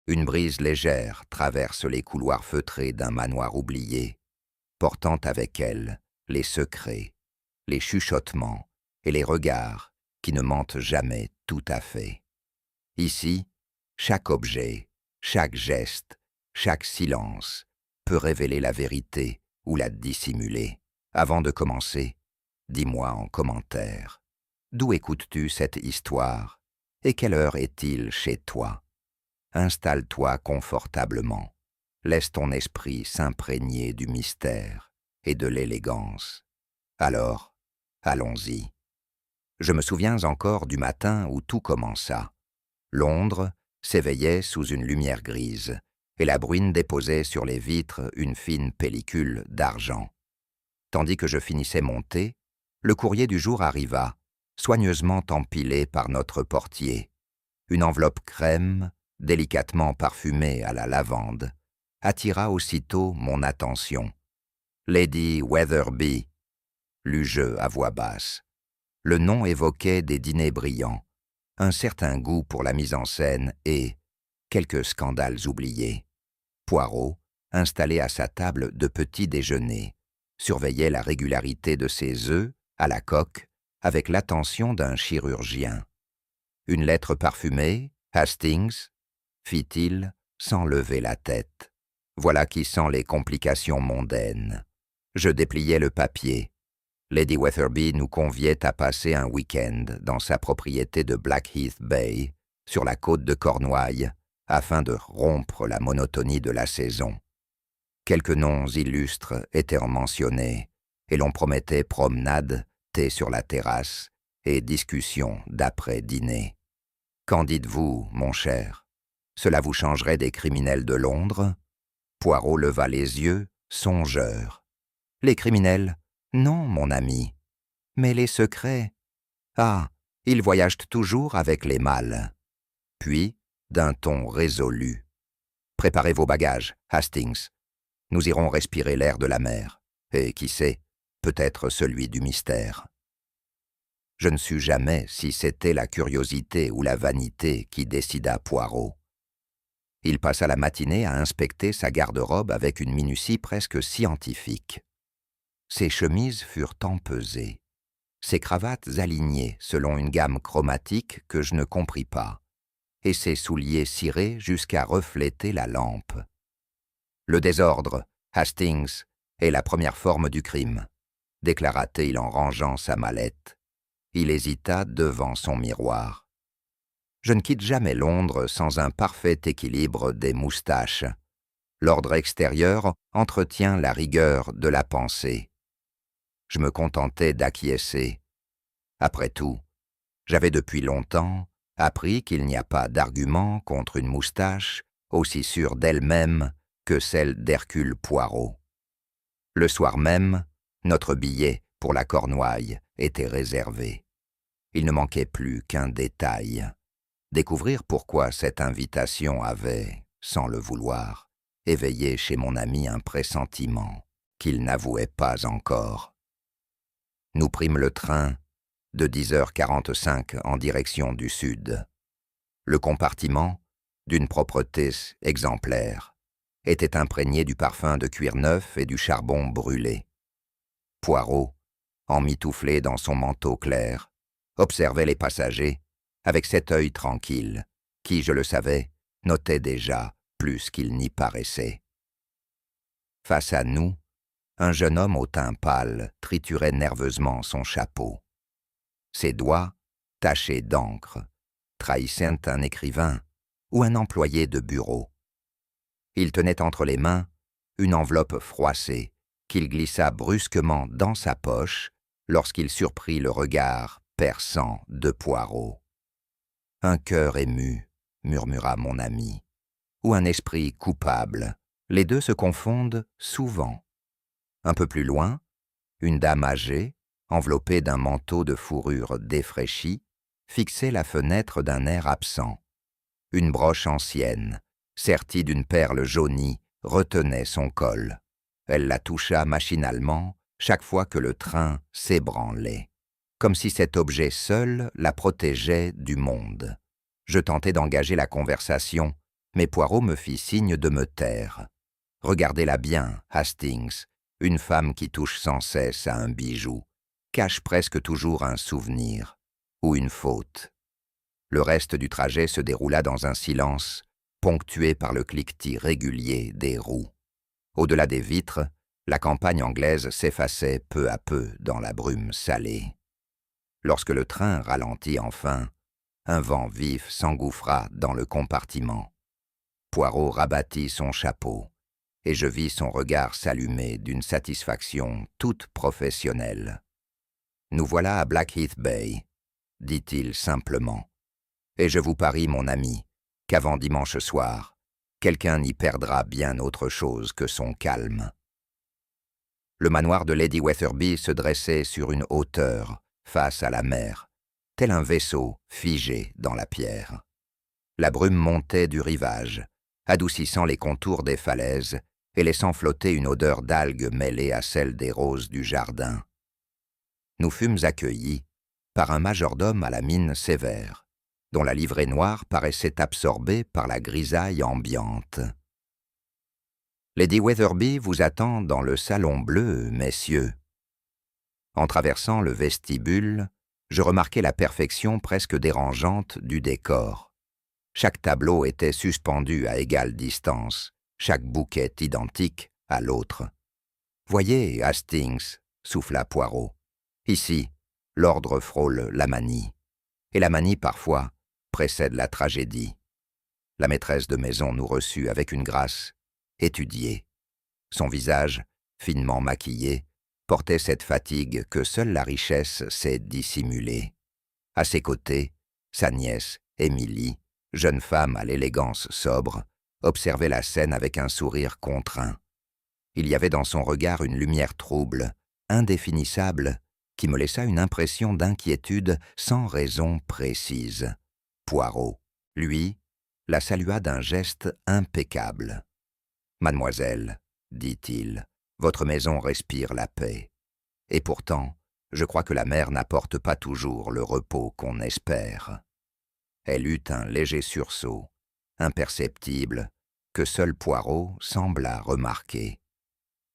Une brise légère traverse les couloirs feutrés d'un manoir oublié, portant avec elle les secrets, les chuchotements et les regards qui ne mentent jamais tout à fait. Ici, chaque objet, chaque geste, chaque silence peut révéler la vérité ou la dissimuler. Avant de commencer, dis-moi en commentaire, d'où écoutes-tu cette histoire et quelle heure est-il chez toi? Installe-toi confortablement. Laisse ton esprit s'imprégner du mystère et de l'élégance. Alors, allons-y. Je me souviens encore du matin où tout commença. Londres s'éveillait sous une lumière grise, et la bruine déposait sur les vitres une fine pellicule d'argent. Tandis que je finissais mon thé, le courrier du jour arriva, soigneusement empilé par notre portier. Une enveloppe crème, délicatement parfumée à la lavande, attira aussitôt mon attention. Lady Wetherby, lus-je à voix basse. Le nom évoquait des dîners brillants, un certain goût pour la mise en scène et quelques scandales oubliés. Poirot, installé à sa table de petit déjeuner, surveillait la régularité de ses œufs à la coque avec l'attention d'un chirurgien. Une lettre parfumée, Hastings, fit-il sans lever la tête. Voilà qui sent les complications mondaines. Je dépliai le papier. Lady Wetherby nous conviait à passer un week-end dans sa propriété de Blackheath Bay, sur la côte de Cornouailles, afin de rompre la monotonie de la saison. Quelques noms illustres étaient mentionnés, et l'on promettait promenade, thé sur la terrasse et discussion d'après-dîner. Qu'en dites-vous, mon cher? Cela vous changerait des criminels de Londres? Poirot leva les yeux, songeur. Les criminels? Non, mon ami. Mais les secrets? Ah, ils voyagent toujours avec les mâles. Puis, d'un ton résolu. Préparez vos bagages, Hastings. Nous irons respirer l'air de la mer. Et qui sait, peut-être celui du mystère. Je ne sus jamais si c'était la curiosité ou la vanité qui décida Poirot. Il passa la matinée à inspecter sa garde-robe avec une minutie presque scientifique. Ses chemises furent empesées, ses cravates alignées selon une gamme chromatique que je ne compris pas, et ses souliers cirés jusqu'à refléter la lampe. Le désordre, Hastings, est la première forme du crime, déclara-t-il en rangeant sa mallette. Il hésita devant son miroir. Je ne quitte jamais Londres sans un parfait équilibre des moustaches. L'ordre extérieur entretient la rigueur de la pensée. Je me contentais d'acquiescer. Après tout, j'avais depuis longtemps appris qu'il n'y a pas d'argument contre une moustache aussi sûre d'elle-même que celle d'Hercule Poirot. Le soir même, notre billet pour la Cornouaille était réservé. Il ne manquait plus qu'un détail. Découvrir pourquoi cette invitation avait, sans le vouloir, éveillé chez mon ami un pressentiment qu'il n'avouait pas encore. Nous prîmes le train de 10h45 en direction du sud. Le compartiment, d'une propreté exemplaire, était imprégné du parfum de cuir neuf et du charbon brûlé. Poirot, emmitouflé dans son manteau clair, observait les passagers avec cet œil tranquille, qui, je le savais, notait déjà plus qu'il n'y paraissait. Face à nous, un jeune homme au teint pâle triturait nerveusement son chapeau. Ses doigts, tachés d'encre, trahissaient un écrivain ou un employé de bureau. Il tenait entre les mains une enveloppe froissée qu'il glissa brusquement dans sa poche lorsqu'il surprit le regard perçant de Poirot. « Un cœur ému », murmura mon ami, « ou un esprit coupable. Les deux se confondent souvent. » Un peu plus loin, une dame âgée, enveloppée d'un manteau de fourrure défraîchi, fixait la fenêtre d'un air absent. Une broche ancienne, sertie d'une perle jaunie, retenait son col. Elle la toucha machinalement, chaque fois que le train s'ébranlait, comme si cet objet seul la protégeait du monde. Je tentai d'engager la conversation, mais Poirot me fit signe de me taire. « Regardez-la bien, Hastings, une femme qui touche sans cesse à un bijou, cache presque toujours un souvenir ou une faute. » Le reste du trajet se déroula dans un silence, ponctué par le cliquetis régulier des roues. Au-delà des vitres, la campagne anglaise s'effaçait peu à peu dans la brume salée. Lorsque le train ralentit enfin, un vent vif s'engouffra dans le compartiment. Poirot rabattit son chapeau, et je vis son regard s'allumer d'une satisfaction toute professionnelle. « Nous voilà à Blackheath Bay », dit-il simplement. « Et je vous parie, mon ami, qu'avant dimanche soir, quelqu'un n'y perdra bien autre chose que son calme. » Le manoir de Lady Wetherby se dressait sur une hauteur, face à la mer, tel un vaisseau figé dans la pierre. La brume montait du rivage, adoucissant les contours des falaises et laissant flotter une odeur d'algues mêlée à celle des roses du jardin. Nous fûmes accueillis par un majordome à la mine sévère, dont la livrée noire paraissait absorbée par la grisaille ambiante. « Lady Wetherby vous attend dans le salon bleu, messieurs. » En traversant le vestibule, je remarquai la perfection presque dérangeante du décor. Chaque tableau était suspendu à égale distance, chaque bouquet identique à l'autre. « Voyez, Hastings, » souffla Poirot. « Ici, l'ordre frôle la manie. Et la manie, parfois, précède la tragédie. » La maîtresse de maison nous reçut avec une grâce étudiée. Son visage, finement maquillé, portait cette fatigue que seule la richesse sait dissimuler. À ses côtés, sa nièce, Émilie, jeune femme à l'élégance sobre, observait la scène avec un sourire contraint. Il y avait dans son regard une lumière trouble, indéfinissable, qui me laissa une impression d'inquiétude sans raison précise. Poirot, lui, la salua d'un geste impeccable. « Mademoiselle, dit-il, votre maison respire la paix. Et pourtant, je crois que la mer n'apporte pas toujours le repos qu'on espère. » Elle eut un léger sursaut, imperceptible, que seul Poirot sembla remarquer.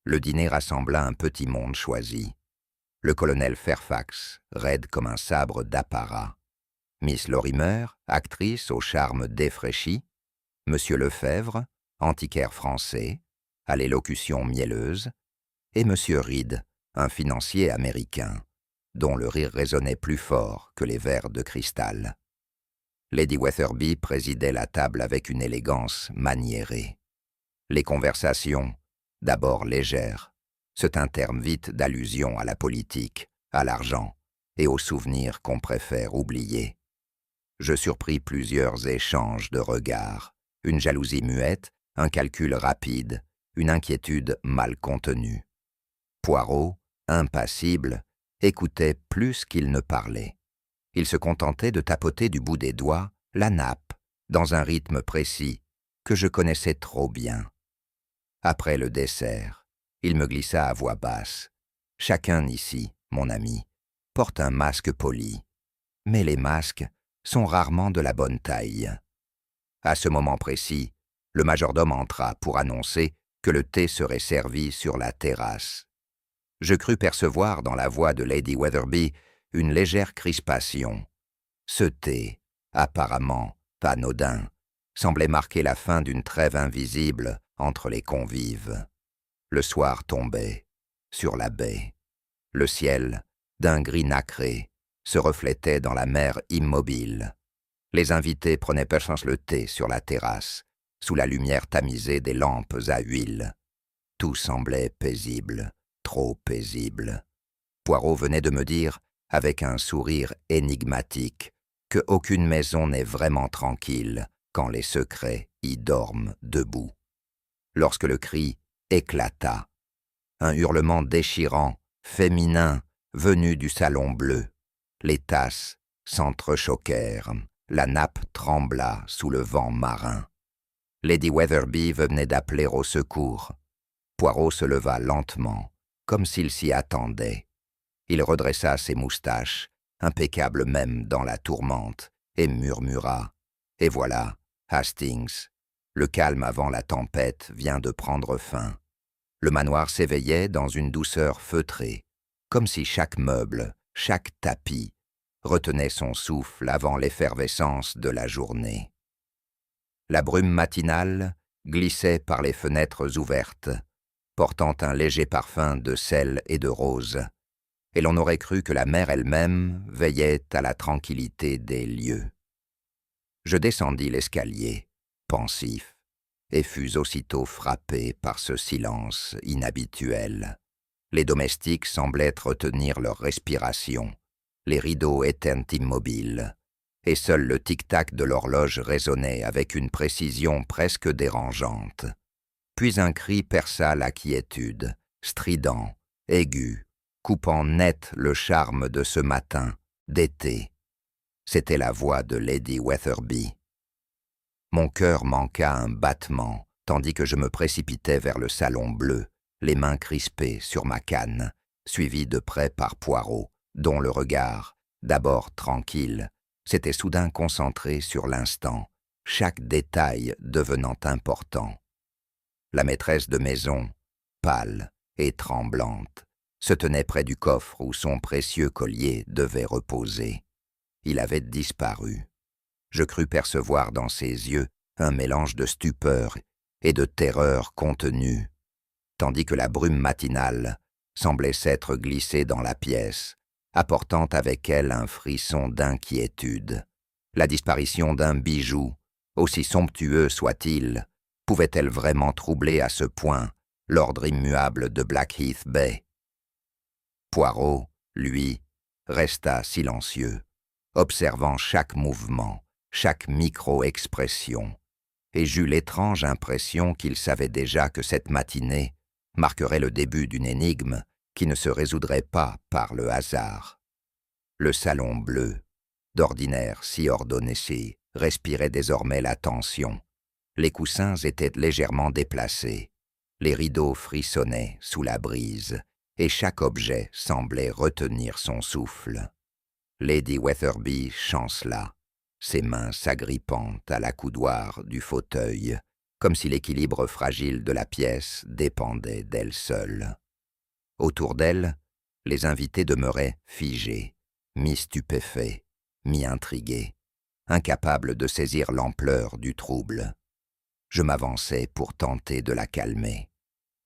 Le dîner rassembla un petit monde choisi. Le colonel Fairfax, raide comme un sabre d'apparat. Miss Lorimer, actrice au charme défraîchi. Monsieur Lefebvre, antiquaire français, à l'élocution mielleuse. Et Monsieur Reed, un financier américain, dont le rire résonnait plus fort que les verres de cristal. Lady Wetherby présidait la table avec une élégance maniérée. Les conversations, d'abord légères, se tintèrent vite d'allusions à la politique, à l'argent et aux souvenirs qu'on préfère oublier. Je surpris plusieurs échanges de regards, une jalousie muette, un calcul rapide, une inquiétude mal contenue. Poirot, impassible, écoutait plus qu'il ne parlait. Il se contentait de tapoter du bout des doigts la nappe, dans un rythme précis que je connaissais trop bien. Après le dessert, il me glissa à voix basse. « Chacun ici, mon ami, porte un masque poli, mais les masques sont rarement de la bonne taille. » À ce moment précis, le majordome entra pour annoncer que le thé serait servi sur la terrasse. Je crus percevoir dans la voix de Lady Wetherby une légère crispation. Ce thé, apparemment anodin, semblait marquer la fin d'une trêve invisible entre les convives. Le soir tombait sur la baie. Le ciel, d'un gris nacré, se reflétait dans la mer immobile. Les invités prenaient patience le thé sur la terrasse, sous la lumière tamisée des lampes à huile. Tout semblait paisible, trop paisible. Poirot venait de me dire, avec un sourire énigmatique, que aucune maison n'est vraiment tranquille quand les secrets y dorment debout. Lorsque le cri éclata, un hurlement déchirant, féminin, venu du salon bleu, les tasses s'entrechoquèrent, la nappe trembla sous le vent marin. Lady Wetherby venait d'appeler au secours. Poirot se leva lentement, comme s'il s'y attendait. Il redressa ses moustaches, impeccable même dans la tourmente, et murmura « Et voilà, Hastings, le calme avant la tempête vient de prendre fin. » Le manoir s'éveillait dans une douceur feutrée, comme si chaque meuble, chaque tapis, retenait son souffle avant l'effervescence de la journée. La brume matinale glissait par les fenêtres ouvertes, portant un léger parfum de sel et de rose, et l'on aurait cru que la mer elle-même veillait à la tranquillité des lieux. Je descendis l'escalier, pensif, et fus aussitôt frappé par ce silence inhabituel. Les domestiques semblaient retenir leur respiration, les rideaux étaient immobiles, et seul le tic-tac de l'horloge résonnait avec une précision presque dérangeante. Puis un cri perça la quiétude, strident, aigu, coupant net le charme de ce matin, d'été. C'était la voix de Lady Wetherby. Mon cœur manqua un battement, tandis que je me précipitais vers le salon bleu, les mains crispées sur ma canne, suivi de près par Poirot, dont le regard, d'abord tranquille, s'était soudain concentré sur l'instant, chaque détail devenant important. La maîtresse de maison, pâle et tremblante, se tenait près du coffre où son précieux collier devait reposer. Il avait disparu. Je crus percevoir dans ses yeux un mélange de stupeur et de terreur contenue, tandis que la brume matinale semblait s'être glissée dans la pièce, apportant avec elle un frisson d'inquiétude. La disparition d'un bijou, aussi somptueux soit-il, pouvait-elle vraiment troubler à ce point l'ordre immuable de Blackheath Bay? Poirot, lui, resta silencieux, observant chaque mouvement, chaque micro-expression, et j'eus l'étrange impression qu'il savait déjà que cette matinée marquerait le début d'une énigme qui ne se résoudrait pas par le hasard. Le salon bleu, d'ordinaire si ordonné, respirait désormais la tension. Les coussins étaient légèrement déplacés, les rideaux frissonnaient sous la brise, et chaque objet semblait retenir son souffle. Lady Wetherby chancela, ses mains s'agrippant à l'accoudoir du fauteuil, comme si l'équilibre fragile de la pièce dépendait d'elle seule. Autour d'elle, les invités demeuraient figés, mi-stupéfaits, mi-intrigués, incapables de saisir l'ampleur du trouble. Je m'avançai pour tenter de la calmer,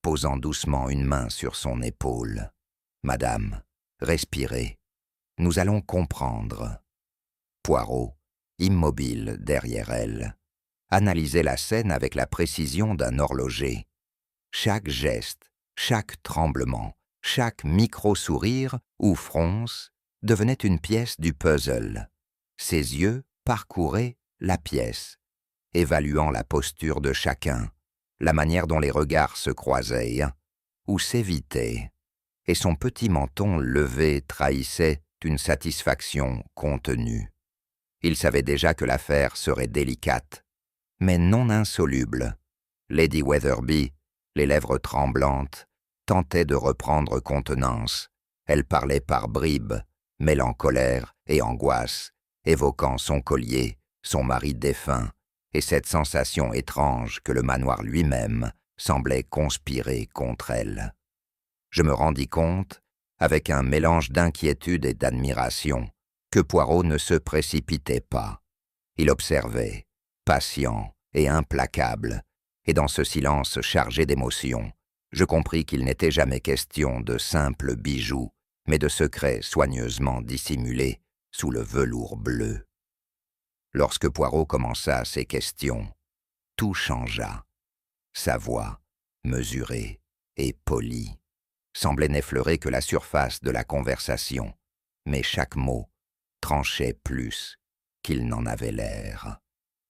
posant doucement une main sur son épaule. « Madame, respirez, nous allons comprendre. » Poirot, immobile derrière elle, analysait la scène avec la précision d'un horloger. Chaque geste, chaque tremblement, chaque micro-sourire ou fronce devenait une pièce du puzzle. Ses yeux parcouraient la pièce, évaluant la posture de chacun, la manière dont les regards se croisaient ou s'évitaient, et son petit menton levé trahissait une satisfaction contenue. Il savait déjà que l'affaire serait délicate, mais non insoluble. Lady Wetherby, les lèvres tremblantes, tentait de reprendre contenance. Elle parlait par bribes, mêlant colère et angoisse, évoquant son collier, son mari défunt, et cette sensation étrange que le manoir lui-même semblait conspirer contre elle. Je me rendis compte, avec un mélange d'inquiétude et d'admiration, que Poirot ne se précipitait pas. Il observait, patient et implacable, et dans ce silence chargé d'émotion, je compris qu'il n'était jamais question de simples bijoux, mais de secrets soigneusement dissimulés sous le velours bleu. Lorsque Poirot commença ses questions, tout changea. Sa voix, mesurée et polie, semblait n'effleurer que la surface de la conversation, mais chaque mot tranchait plus qu'il n'en avait l'air.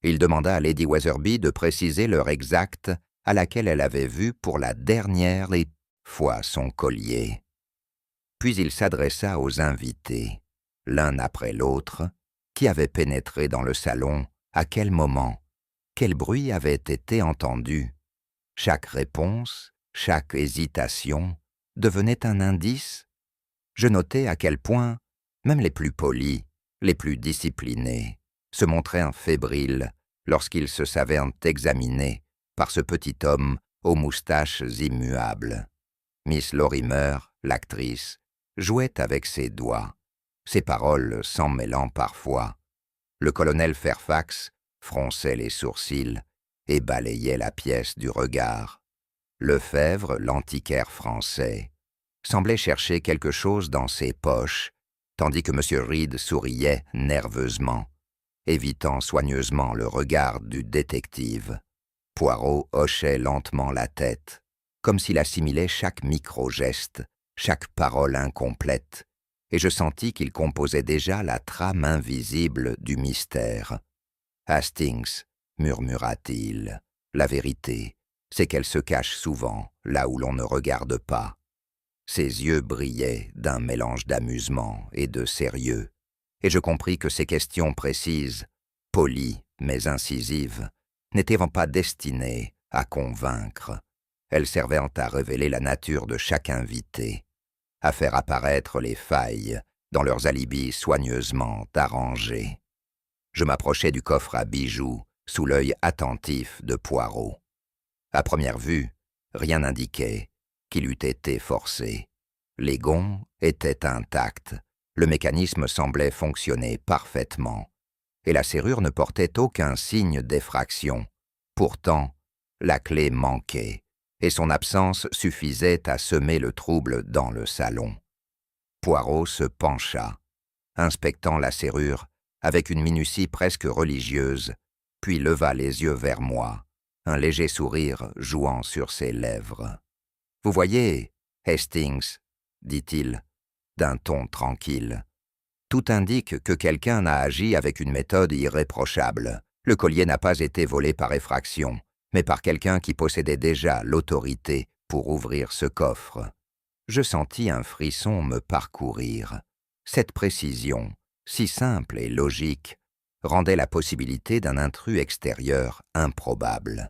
Il demanda à Lady Wetherby de préciser l'heure exacte à laquelle elle avait vu pour la dernière fois son collier. Puis il s'adressa aux invités, l'un après l'autre, qui avait pénétré dans le salon, à quel moment, quel bruit avait été entendu. Chaque réponse, chaque hésitation devenait un indice? Je notais à quel point même les plus polis, les plus disciplinés, se montraient fébriles lorsqu'ils se savaient examinés par ce petit homme aux moustaches immuables. Miss Lorimer, l'actrice, jouait avec ses doigts, ses paroles s'en mêlant parfois. Le colonel Fairfax fronçait les sourcils et balayait la pièce du regard. Lefebvre, l'antiquaire français, semblait chercher quelque chose dans ses poches, tandis que M. Reed souriait nerveusement, évitant soigneusement le regard du détective. Poirot hochait lentement la tête, comme s'il assimilait chaque micro-geste, chaque parole incomplète, et je sentis qu'il composait déjà la trame invisible du mystère. « Hastings, murmura-t-il, la vérité, c'est qu'elle se cache souvent là où l'on ne regarde pas. » Ses yeux brillaient d'un mélange d'amusement et de sérieux, et je compris que ces questions précises, polies mais incisives, n'étaient pas destinées à convaincre. Elles servaient à révéler la nature de chaque invité, à faire apparaître les failles dans leurs alibis soigneusement arrangés. Je m'approchai du coffre à bijoux sous l'œil attentif de Poirot. À première vue, rien n'indiquait qu'il eût été forcé. Les gonds étaient intacts, le mécanisme semblait fonctionner parfaitement, et la serrure ne portait aucun signe d'effraction. Pourtant, la clé manquait, et son absence suffisait à semer le trouble dans le salon. Poirot se pencha, inspectant la serrure avec une minutie presque religieuse, puis leva les yeux vers moi, un léger sourire jouant sur ses lèvres. « Vous voyez, Hastings, dit-il, d'un ton tranquille, tout indique que quelqu'un a agi avec une méthode irréprochable. Le collier n'a pas été volé par effraction, mais par quelqu'un qui possédait déjà l'autorité pour ouvrir ce coffre. » Je sentis un frisson me parcourir. Cette précision, si simple et logique, rendait la possibilité d'un intrus extérieur improbable.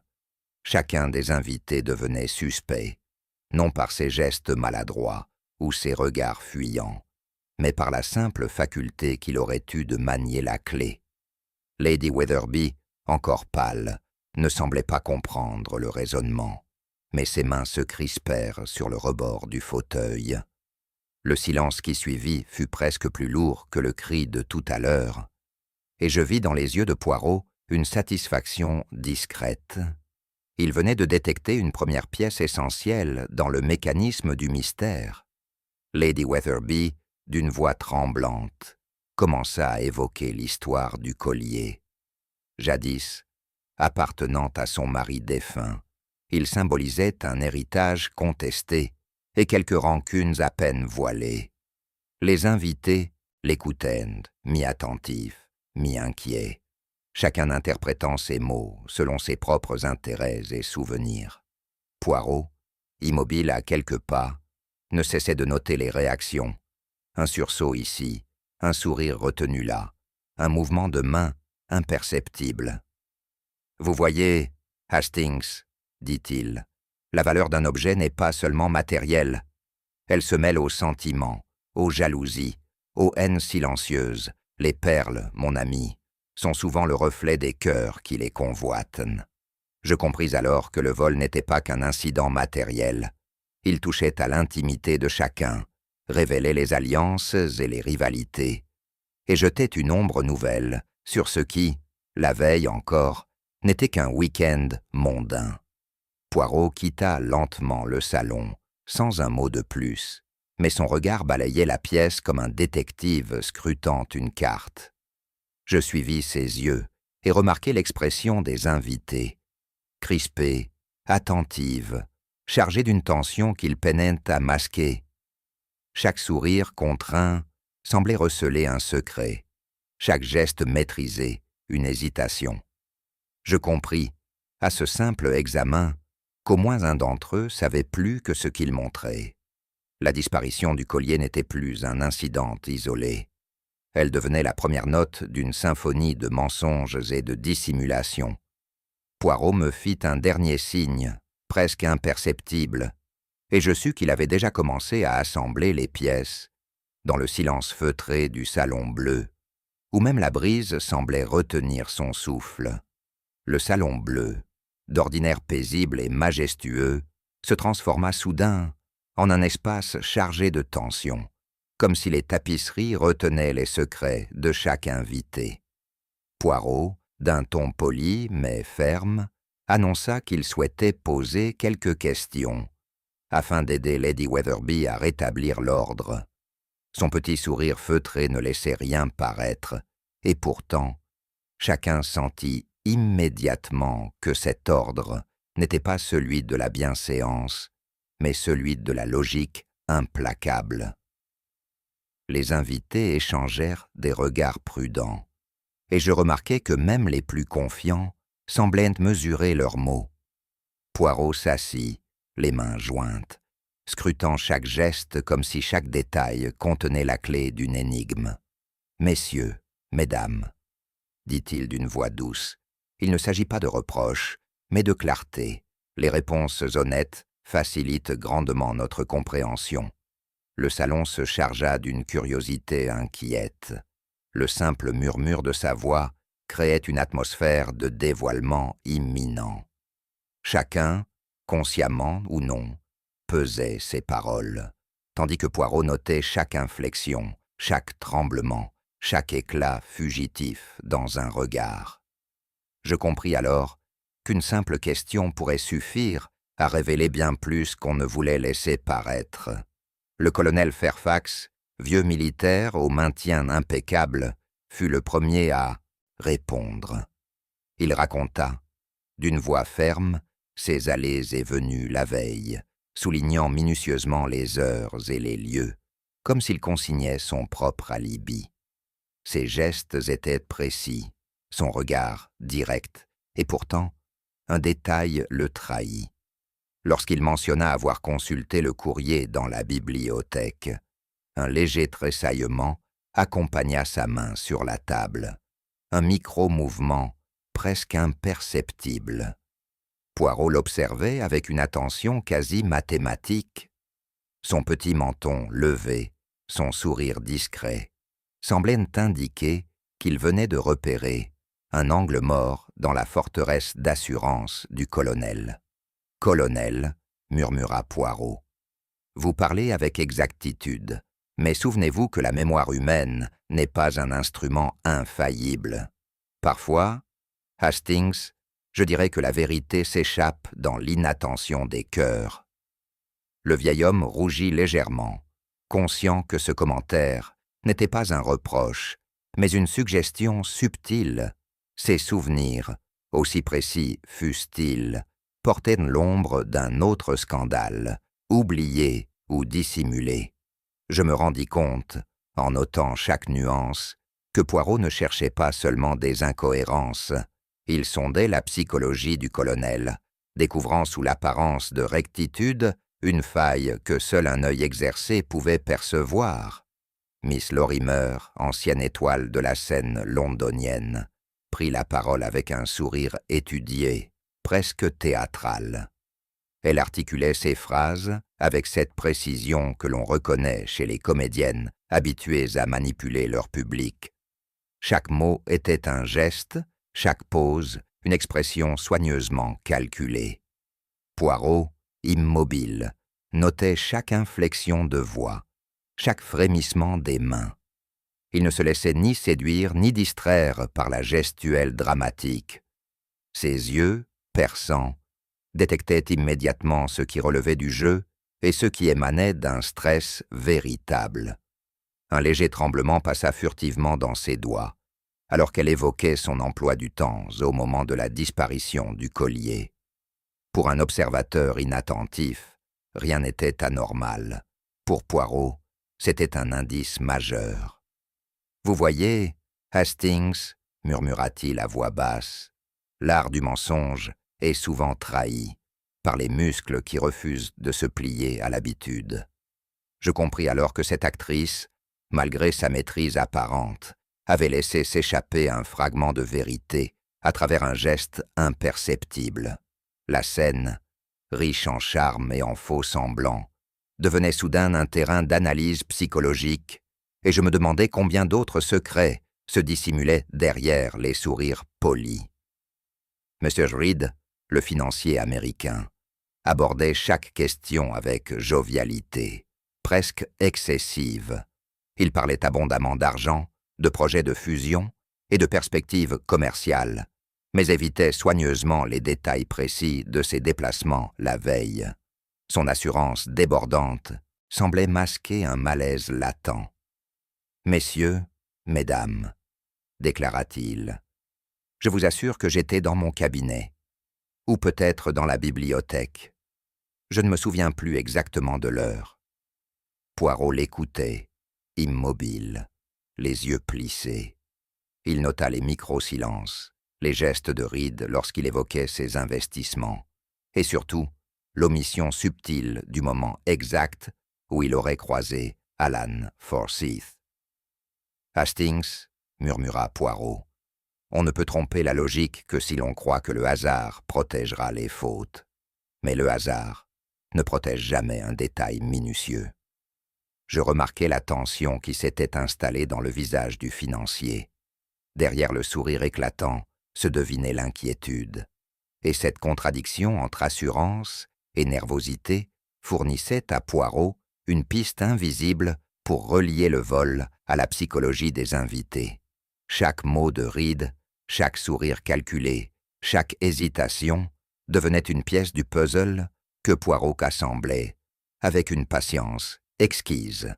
Chacun des invités devenait suspect, non par ses gestes maladroits ou ses regards fuyants, mais par la simple faculté qu'il aurait eue de manier la clé. Lady Wetherby, encore pâle, ne semblait pas comprendre le raisonnement, mais ses mains se crispèrent sur le rebord du fauteuil. Le silence qui suivit fut presque plus lourd que le cri de tout à l'heure, et je vis dans les yeux de Poirot une satisfaction discrète. Il venait de détecter une première pièce essentielle dans le mécanisme du mystère. Lady Wetherby, d'une voix tremblante, commença à évoquer l'histoire du collier. Jadis, appartenant à son mari défunt, il symbolisait un héritage contesté et quelques rancunes à peine voilées. Les invités l'écoutaient, mi-attentifs, mi-inquiets, chacun interprétant ses mots selon ses propres intérêts et souvenirs. Poirot, immobile à quelques pas, ne cessait de noter les réactions. Un sursaut ici, un sourire retenu là, un mouvement de main imperceptible. « Vous voyez, Hastings, dit-il, la valeur d'un objet n'est pas seulement matérielle. Elle se mêle aux sentiments, aux jalousies, aux haines silencieuses. Les perles, mon ami, sont souvent le reflet des cœurs qui les convoitent. » Je compris alors que le vol n'était pas qu'un incident matériel. Il touchait à l'intimité de chacun, révélait les alliances et les rivalités, et jetait une ombre nouvelle sur ce qui, la veille encore, n'était qu'un week-end mondain. Poirot quitta lentement le salon, sans un mot de plus, mais son regard balayait la pièce comme un détective scrutant une carte. Je suivis ses yeux et remarquai l'expression des invités, crispée, attentive, chargée d'une tension qu'ils peinaient à masquer. Chaque sourire contraint semblait receler un secret, chaque geste maîtrisé, une hésitation. Je compris, à ce simple examen, qu'au moins un d'entre eux savait plus que ce qu'il montrait. La disparition du collier n'était plus un incident isolé. Elle devenait la première note d'une symphonie de mensonges et de dissimulation. Poirot me fit un dernier signe, presque imperceptible, et je sus qu'il avait déjà commencé à assembler les pièces, dans le silence feutré du salon bleu, où même la brise semblait retenir son souffle. Le salon bleu, d'ordinaire paisible et majestueux, se transforma soudain en un espace chargé de tension, comme si les tapisseries retenaient les secrets de chaque invité. Poirot, d'un ton poli mais ferme, annonça qu'il souhaitait poser quelques questions, afin d'aider Lady Weatherby à rétablir l'ordre. Son petit sourire feutré ne laissait rien paraître, et pourtant, chacun sentit immédiatement que cet ordre n'était pas celui de la bienséance, mais celui de la logique implacable. Les invités échangèrent des regards prudents, et je remarquai que même les plus confiants semblaient mesurer leurs mots. Poirot s'assit, les mains jointes, scrutant chaque geste comme si chaque détail contenait la clé d'une énigme. « Messieurs, mesdames, » dit-il d'une voix douce, « il ne s'agit pas de reproches, mais de clarté. Les réponses honnêtes facilitent grandement notre compréhension. » Le salon se chargea d'une curiosité inquiète. Le simple murmure de sa voix créait une atmosphère de dévoilement imminent. Chacun, consciemment ou non, pesait ses paroles, tandis que Poirot notait chaque inflexion, chaque tremblement, chaque éclat fugitif dans un regard. Je compris alors qu'une simple question pourrait suffire à révéler bien plus qu'on ne voulait laisser paraître. Le colonel Fairfax, vieux militaire au maintien impeccable, fut le premier à répondre. Il raconta, d'une voix ferme, ses allées et venues la veille, soulignant minutieusement les heures et les lieux, comme s'il consignait son propre alibi. Ses gestes étaient précis, son regard direct, et pourtant, un détail le trahit. Lorsqu'il mentionna avoir consulté le courrier dans la bibliothèque, un léger tressaillement accompagna sa main sur la table, un micro-mouvement presque imperceptible. Poirot l'observait avec une attention quasi mathématique. Son petit menton levé, son sourire discret, semblaient indiquer qu'il venait de repérer un angle mort dans la forteresse d'assurance du colonel. « Colonel, » murmura Poirot, « vous parlez avec exactitude, mais souvenez-vous que la mémoire humaine n'est pas un instrument infaillible. Parfois, Hastings, je dirais que la vérité s'échappe dans l'inattention des cœurs. » Le vieil homme rougit légèrement, conscient que ce commentaire n'était pas un reproche, mais une suggestion subtile. Ses souvenirs, aussi précis fussent-ils, portaient l'ombre d'un autre scandale, oublié ou dissimulé. Je me rendis compte, en notant chaque nuance, que Poirot ne cherchait pas seulement des incohérences. Il sondait la psychologie du colonel, découvrant sous l'apparence de rectitude une faille que seul un œil exercé pouvait percevoir. Miss Lorimer, ancienne étoile de la scène londonienne, prit la parole avec un sourire étudié, presque théâtral. Elle articulait ses phrases avec cette précision que l'on reconnaît chez les comédiennes habituées à manipuler leur public. Chaque mot était un geste, chaque pause une expression soigneusement calculée. Poirot, immobile, notait chaque inflexion de voix, chaque frémissement des mains. Il ne se laissait ni séduire ni distraire par la gestuelle dramatique. Ses yeux, perçants, détectaient immédiatement ce qui relevait du jeu et ce qui émanait d'un stress véritable. Un léger tremblement passa furtivement dans ses doigts, alors qu'elle évoquait son emploi du temps au moment de la disparition du collier. Pour un observateur inattentif, rien n'était anormal. Pour Poirot, c'était un indice majeur. « Vous voyez, Hastings, » murmura-t-il à voix basse, « l'art du mensonge est souvent trahi par les muscles qui refusent de se plier à l'habitude. » Je compris alors que cette actrice, malgré sa maîtrise apparente, avait laissé s'échapper un fragment de vérité à travers un geste imperceptible. La scène riche en charme et en faux semblants, devenait soudain un terrain d'analyse psychologique, et je me demandais combien d'autres secrets se dissimulaient derrière les sourires polis. M. Reed, le financier américain, abordait chaque question avec jovialité, presque excessive. Il parlait abondamment d'argent, de projets de fusion et de perspectives commerciales, mais évitait soigneusement les détails précis de ses déplacements la veille. Son assurance débordante semblait masquer un malaise latent. « Messieurs, mesdames, déclara-t-il, je vous assure que j'étais dans mon cabinet, ou peut-être dans la bibliothèque. Je ne me souviens plus exactement de l'heure. » Poirot l'écoutait, immobile, les yeux plissés. Il nota les micro-silences, les gestes de Reed lorsqu'il évoquait ses investissements, et surtout, l'omission subtile du moment exact où il aurait croisé Alan Forsyth. « Hastings, murmura Poirot, on ne peut tromper la logique que si l'on croit que le hasard protégera les fautes. Mais le hasard ne protège jamais un détail minutieux. » Je remarquai la tension qui s'était installée dans le visage du financier. Derrière le sourire éclatant se devinait l'inquiétude. Et cette contradiction entre assurance et nervosité fournissait à Poirot une piste invisible pour relier le vol à la psychologie des invités. Chaque mot de Reed, chaque sourire calculé, chaque hésitation devenait une pièce du puzzle que Poirot assemblait, avec une patience exquise.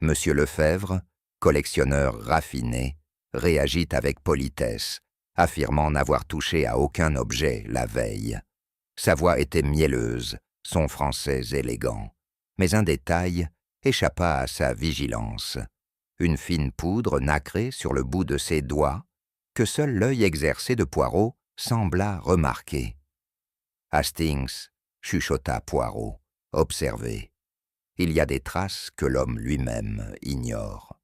Monsieur Lefebvre, collectionneur raffiné, réagit avec politesse, affirmant n'avoir touché à aucun objet la veille. Sa voix était mielleuse, son français élégant, mais un détail échappa à sa vigilance. Une fine poudre nacrée sur le bout de ses doigts, que seul l'œil exercé de Poirot sembla remarquer. « Hastings, » chuchota Poirot, « observez. Il y a des traces que l'homme lui-même ignore.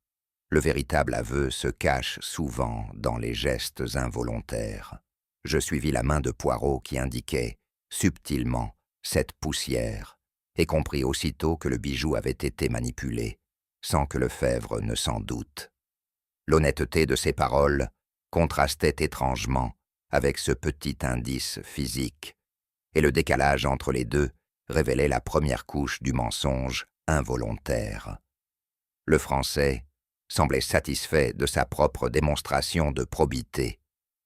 Le véritable aveu se cache souvent dans les gestes involontaires. » Je suivis la main de Poirot qui indiquait, subtilement, cette poussière, et compris aussitôt que le bijou avait été manipulé, sans que Lefebvre ne s'en doute. L'honnêteté de ses paroles contrastait étrangement avec ce petit indice physique, et le décalage entre les deux révélait la première couche du mensonge involontaire. Le Français semblait satisfait de sa propre démonstration de probité,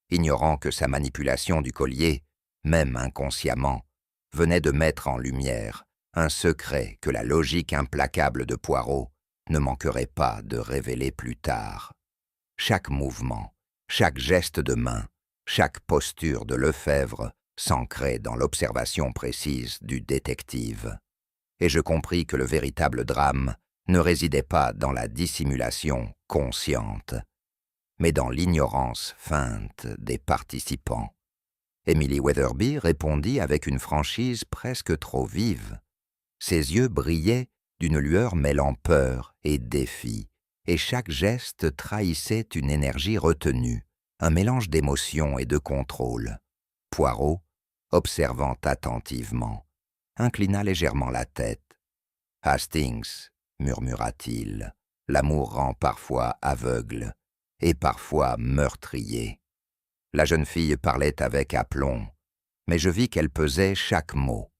ignorant que sa manipulation du collier, même inconsciemment, venait de mettre en lumière un secret que la logique implacable de Poirot ne manquerait pas de révéler plus tard. Chaque mouvement, chaque geste de main, chaque posture de Lefebvre s'ancrait dans l'observation précise du détective. Et je compris que le véritable drame ne résidait pas dans la dissimulation consciente, mais dans l'ignorance feinte des participants. Emily Weatherby répondit avec une franchise presque trop vive. Ses yeux brillaient d'une lueur mêlant peur et défi, et chaque geste trahissait une énergie retenue, un mélange d'émotion et de contrôle. Poirot, observant attentivement, inclina légèrement la tête. « Hastings, » murmura-t-il, « l'amour rend parfois aveugle et parfois meurtrier. » La jeune fille parlait avec aplomb, mais je vis qu'elle pesait chaque mot.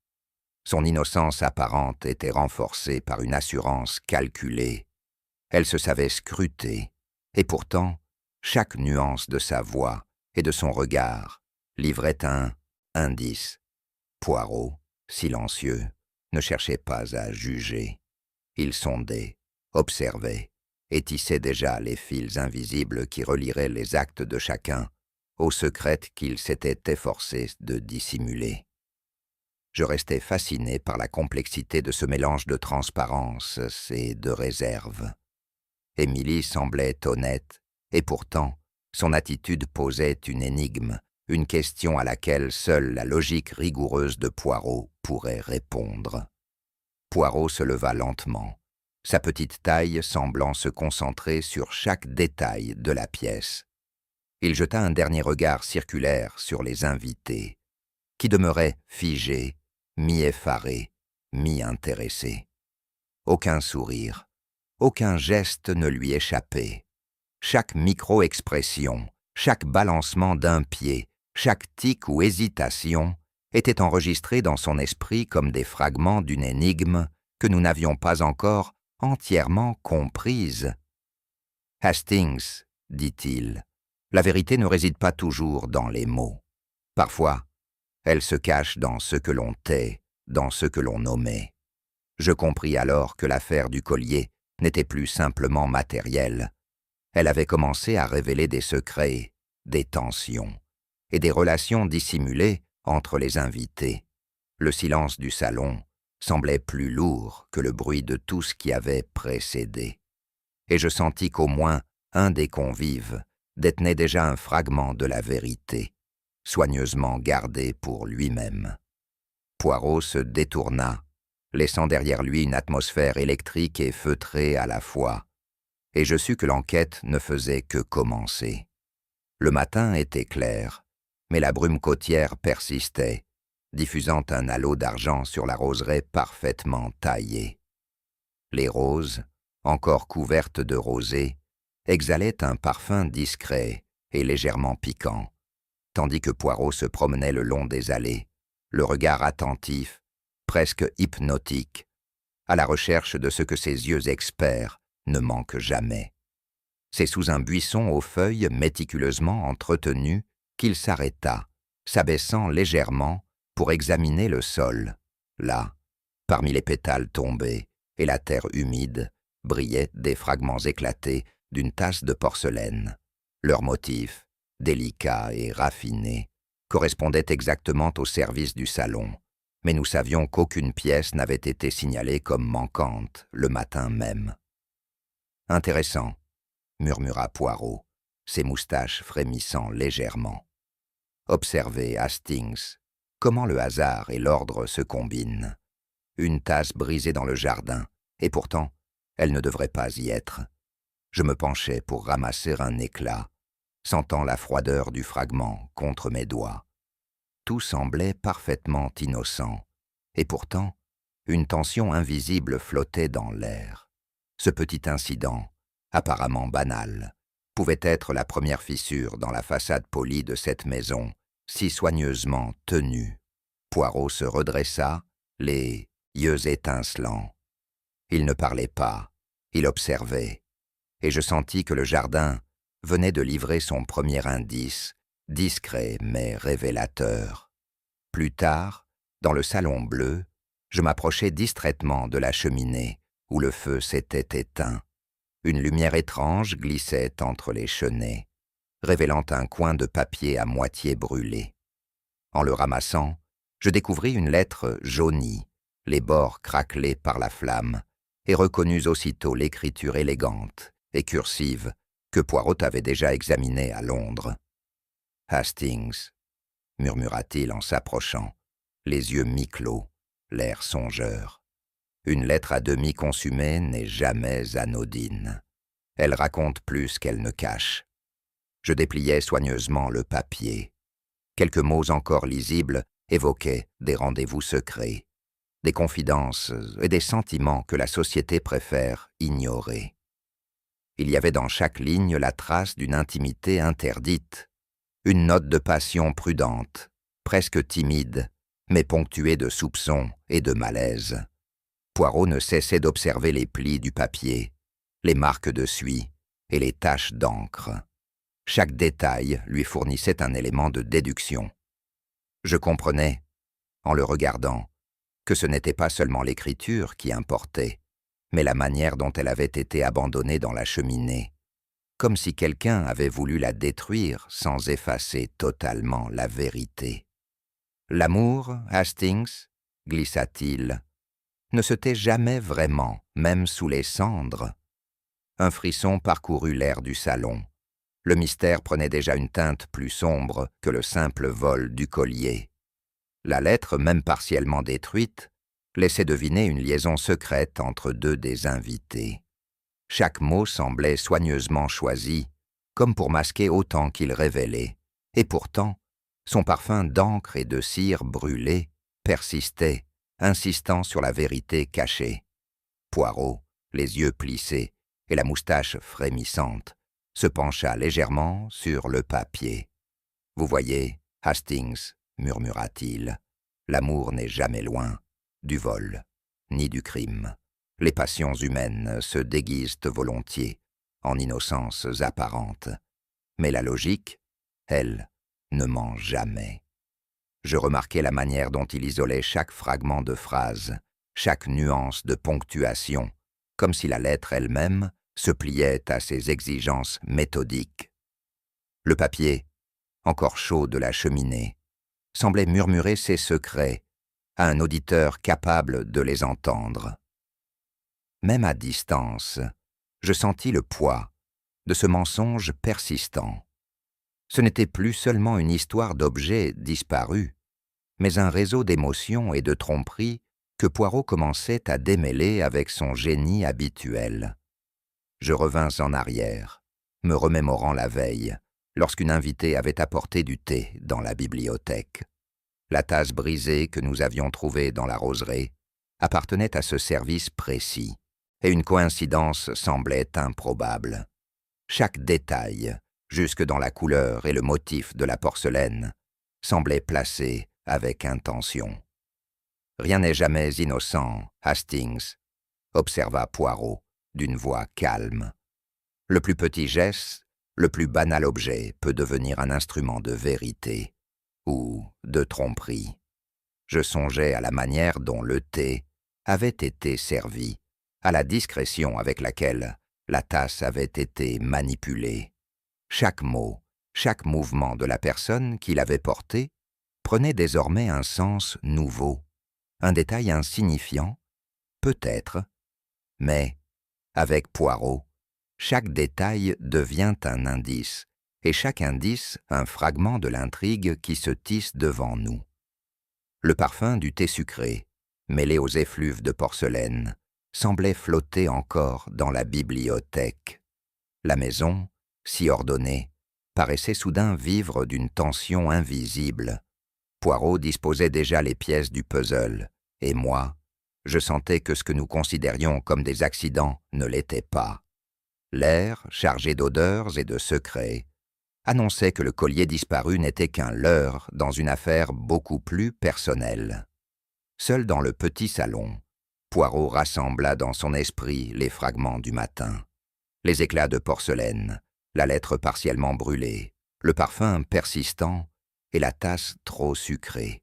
Son innocence apparente était renforcée par une assurance calculée. Elle se savait scrutée, et pourtant, chaque nuance de sa voix et de son regard livrait un indice. Poirot, silencieux, ne cherchait pas à juger. Il sondait, observait, et tissait déjà les fils invisibles qui relieraient les actes de chacun aux secrètes qu'il s'était efforcé de dissimuler. Je restais fasciné par la complexité de ce mélange de transparence et de réserve. Émilie semblait honnête, et pourtant, son attitude posait une énigme, une question à laquelle seule la logique rigoureuse de Poirot pourrait répondre. Poirot se leva lentement, sa petite taille semblant se concentrer sur chaque détail de la pièce. Il jeta un dernier regard circulaire sur les invités, qui demeuraient figés, mi-effaré, mi-intéressé. Aucun sourire, aucun geste ne lui échappait. Chaque micro-expression, chaque balancement d'un pied, chaque tic ou hésitation était enregistré dans son esprit comme des fragments d'une énigme que nous n'avions pas encore entièrement comprise. « Hastings, dit-il, la vérité ne réside pas toujours dans les mots. Parfois, elle se cache dans ce que l'on tait, dans ce que l'on omet. » Je compris alors que l'affaire du collier n'était plus simplement matérielle. Elle avait commencé à révéler des secrets, des tensions et des relations dissimulées entre les invités. Le silence du salon semblait plus lourd que le bruit de tout ce qui avait précédé. Et je sentis qu'au moins un des convives détenait déjà un fragment de la vérité, soigneusement gardé pour lui-même. Poirot se détourna, laissant derrière lui une atmosphère électrique et feutrée à la fois, et je sus que l'enquête ne faisait que commencer. Le matin était clair, mais la brume côtière persistait, diffusant un halo d'argent sur la roseraie parfaitement taillée. Les roses, encore couvertes de rosée, exhalaient un parfum discret et légèrement piquant, tandis que Poirot se promenait le long des allées, le regard attentif, presque hypnotique, à la recherche de ce que ses yeux experts ne manquent jamais. C'est sous un buisson aux feuilles méticuleusement entretenues qu'il s'arrêta, s'abaissant légèrement pour examiner le sol. Là, parmi les pétales tombés et la terre humide, brillaient des fragments éclatés d'une tasse de porcelaine. Leur motif, délicat et raffiné, correspondait exactement au service du salon, mais nous savions qu'aucune pièce n'avait été signalée comme manquante le matin même. « Intéressant », murmura Poirot, ses moustaches frémissant légèrement. « Observez, Hastings, comment le hasard et l'ordre se combinent. Une tasse brisée dans le jardin, et pourtant, elle ne devrait pas y être. » Je me penchai pour ramasser un éclat, sentant la froideur du fragment contre mes doigts. Tout semblait parfaitement innocent, et pourtant, une tension invisible flottait dans l'air. Ce petit incident, apparemment banal, pouvait être la première fissure dans la façade polie de cette maison, si soigneusement tenue. Poirot se redressa, les yeux étincelants. Il ne parlait pas, il observait, et je sentis que le jardin venait de livrer son premier indice, discret mais révélateur. Plus tard, dans le salon bleu, je m'approchai distraitement de la cheminée où le feu s'était éteint. Une lumière étrange glissait entre les chenets, révélant un coin de papier à moitié brûlé. En le ramassant, je découvris une lettre jaunie, les bords craquelés par la flamme, et reconnus aussitôt l'écriture élégante et cursive que Poirot avait déjà examinée à Londres. « Hastings », murmura-t-il en s'approchant, les yeux mi-clos, l'air songeur. Une lettre à demi consumée n'est jamais anodine. Elle raconte plus qu'elle ne cache. Je dépliai soigneusement le papier. Quelques mots encore lisibles évoquaient des rendez-vous secrets, des confidences et des sentiments que la société préfère ignorer. Il y avait dans chaque ligne la trace d'une intimité interdite, une note de passion prudente, presque timide, mais ponctuée de soupçons et de malaise. Poirot ne cessait d'observer les plis du papier, les marques de suie et les taches d'encre. Chaque détail lui fournissait un élément de déduction. Je comprenais, en le regardant, que ce n'était pas seulement l'écriture qui importait, mais la manière dont elle avait été abandonnée dans la cheminée, comme si quelqu'un avait voulu la détruire sans effacer totalement la vérité. « L'amour, Hastings, glissa-t-il, ne se tait jamais vraiment, même sous les cendres. » Un frisson parcourut l'air du salon. Le mystère prenait déjà une teinte plus sombre que le simple vol du collier. La lettre, même partiellement détruite, laissait deviner une liaison secrète entre deux des invités. Chaque mot semblait soigneusement choisi, comme pour masquer autant qu'il révélait, et pourtant, son parfum d'encre et de cire brûlée persistait insistant sur la vérité cachée. Poirot, les yeux plissés et la moustache frémissante, se pencha légèrement sur le papier. « Vous voyez, Hastings, murmura-t-il, l'amour n'est jamais loin du vol, ni du crime. Les passions humaines se déguisent volontiers en innocences apparentes. Mais la logique, elle, ne ment jamais. » Je remarquai la manière dont il isolait chaque fragment de phrase, chaque nuance de ponctuation, comme si la lettre elle-même se pliait à ses exigences méthodiques. Le papier, encore chaud de la cheminée, semblait murmurer ses secrets à un auditeur capable de les entendre. Même à distance, je sentis le poids de ce mensonge persistant. Ce n'était plus seulement une histoire d'objets disparus, mais un réseau d'émotions et de tromperies que Poirot commençait à démêler avec son génie habituel. Je revins en arrière, me remémorant la veille, lorsqu'une invitée avait apporté du thé dans la bibliothèque. La tasse brisée que nous avions trouvée dans la roseraie appartenait à ce service précis, et une coïncidence semblait improbable. Chaque détail, jusque dans la couleur et le motif de la porcelaine, semblait placé avec intention. « Rien n'est jamais innocent, Hastings, » observa Poirot d'une voix calme. « Le plus petit geste, le plus banal objet peut devenir un instrument de vérité ou de tromperie. » Je songeais à la manière dont le thé avait été servi, à la discrétion avec laquelle la tasse avait été manipulée. Chaque mot, chaque mouvement de la personne qui l'avait porté prenait désormais un sens nouveau, un détail insignifiant, peut-être, mais, avec Poirot, chaque détail devient un indice, et chaque indice un fragment de l'intrigue qui se tisse devant nous. Le parfum du thé sucré, mêlé aux effluves de porcelaine, semblait flotter encore dans la bibliothèque. La maison, si ordonnée, paraissait soudain vivre d'une tension invisible. Poirot disposait déjà les pièces du puzzle, et moi, je sentais que ce que nous considérions comme des accidents ne l'était pas. L'air, chargé d'odeurs et de secrets, annonçait que le collier disparu n'était qu'un leurre dans une affaire beaucoup plus personnelle. Seul dans le petit salon, Poirot rassembla dans son esprit les fragments du matin. Les éclats de porcelaine, la lettre partiellement brûlée, le parfum persistant et la tasse trop sucrée.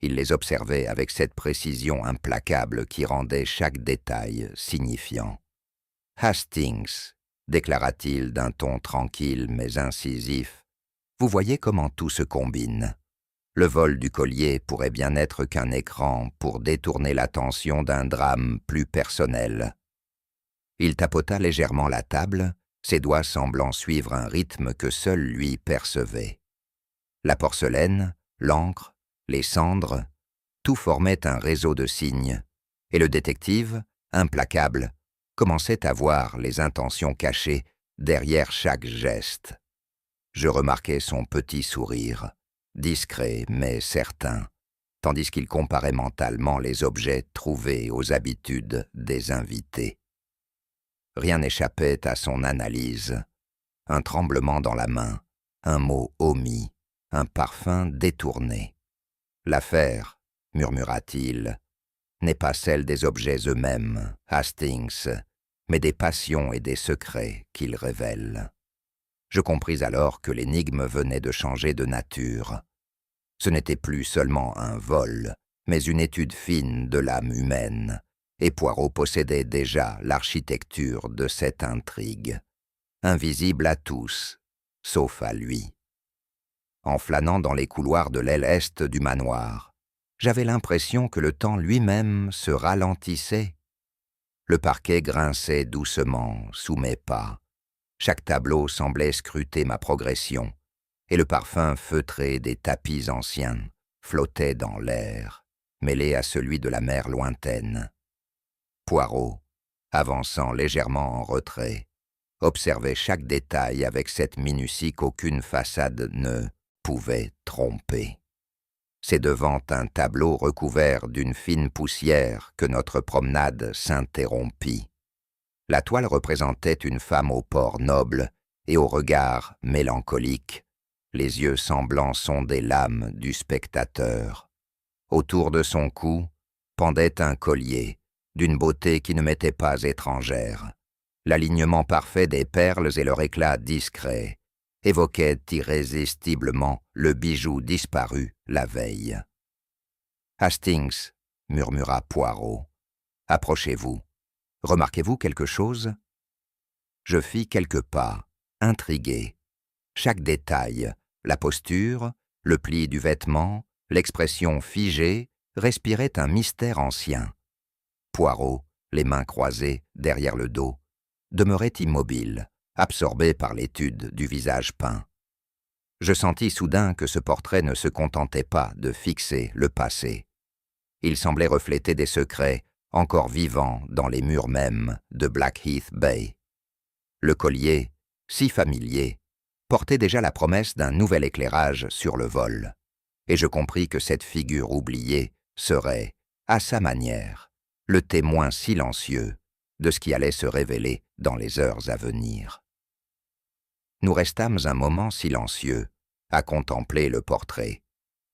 Il les observait avec cette précision implacable qui rendait chaque détail signifiant. « Hastings, » déclara-t-il d'un ton tranquille mais incisif, « vous voyez comment tout se combine. Le vol du collier pourrait bien n'être qu'un écran pour détourner l'attention d'un drame plus personnel. » Il tapota légèrement la table, ses doigts semblant suivre un rythme que seul lui percevait. La porcelaine, l'encre, les cendres, tout formait un réseau de signes, et le détective, implacable, commençait à voir les intentions cachées derrière chaque geste. Je remarquai son petit sourire, discret mais certain, tandis qu'il comparait mentalement les objets trouvés aux habitudes des invités. Rien n'échappait à son analyse. Un tremblement dans la main, un mot omis, un parfum détourné. « L'affaire, » murmura-t-il, « n'est pas celle des objets eux-mêmes, Hastings, mais des passions et des secrets qu'ils révèlent. » Je compris alors que l'énigme venait de changer de nature. Ce n'était plus seulement un vol, mais une étude fine de l'âme humaine, et Poirot possédait déjà l'architecture de cette intrigue, invisible à tous, sauf à lui. En flânant dans les couloirs de l'aile est du manoir, j'avais l'impression que le temps lui-même se ralentissait. Le parquet grinçait doucement sous mes pas. Chaque tableau semblait scruter ma progression, et le parfum feutré des tapis anciens flottait dans l'air, mêlé à celui de la mer lointaine. Poirot, avançant légèrement en retrait, observait chaque détail avec cette minutie qu'aucune façade ne pouvait tromper. C'est devant un tableau recouvert d'une fine poussière que notre promenade s'interrompit. La toile représentait une femme au port noble et au regard mélancolique, les yeux semblant sonder l'âme du spectateur. Autour de son cou pendait un collier, d'une beauté qui ne m'était pas étrangère. L'alignement parfait des perles et leur éclat discret évoquaient irrésistiblement le bijou disparu la veille. « Hastings, » murmura Poirot, « approchez-vous. Remarquez-vous quelque chose ?» Je fis quelques pas, intrigué. Chaque détail, la posture, le pli du vêtement, l'expression figée, respirait un mystère ancien. Poirot, les mains croisées derrière le dos, demeurait immobile, absorbé par l'étude du visage peint. Je sentis soudain que ce portrait ne se contentait pas de fixer le passé. Il semblait refléter des secrets encore vivants dans les murs mêmes de Blackheath Bay. Le collier, si familier, portait déjà la promesse d'un nouvel éclairage sur le vol, et je compris que cette figure oubliée serait, à sa manière, le témoin silencieux de ce qui allait se révéler dans les heures à venir. Nous restâmes un moment silencieux, à contempler le portrait,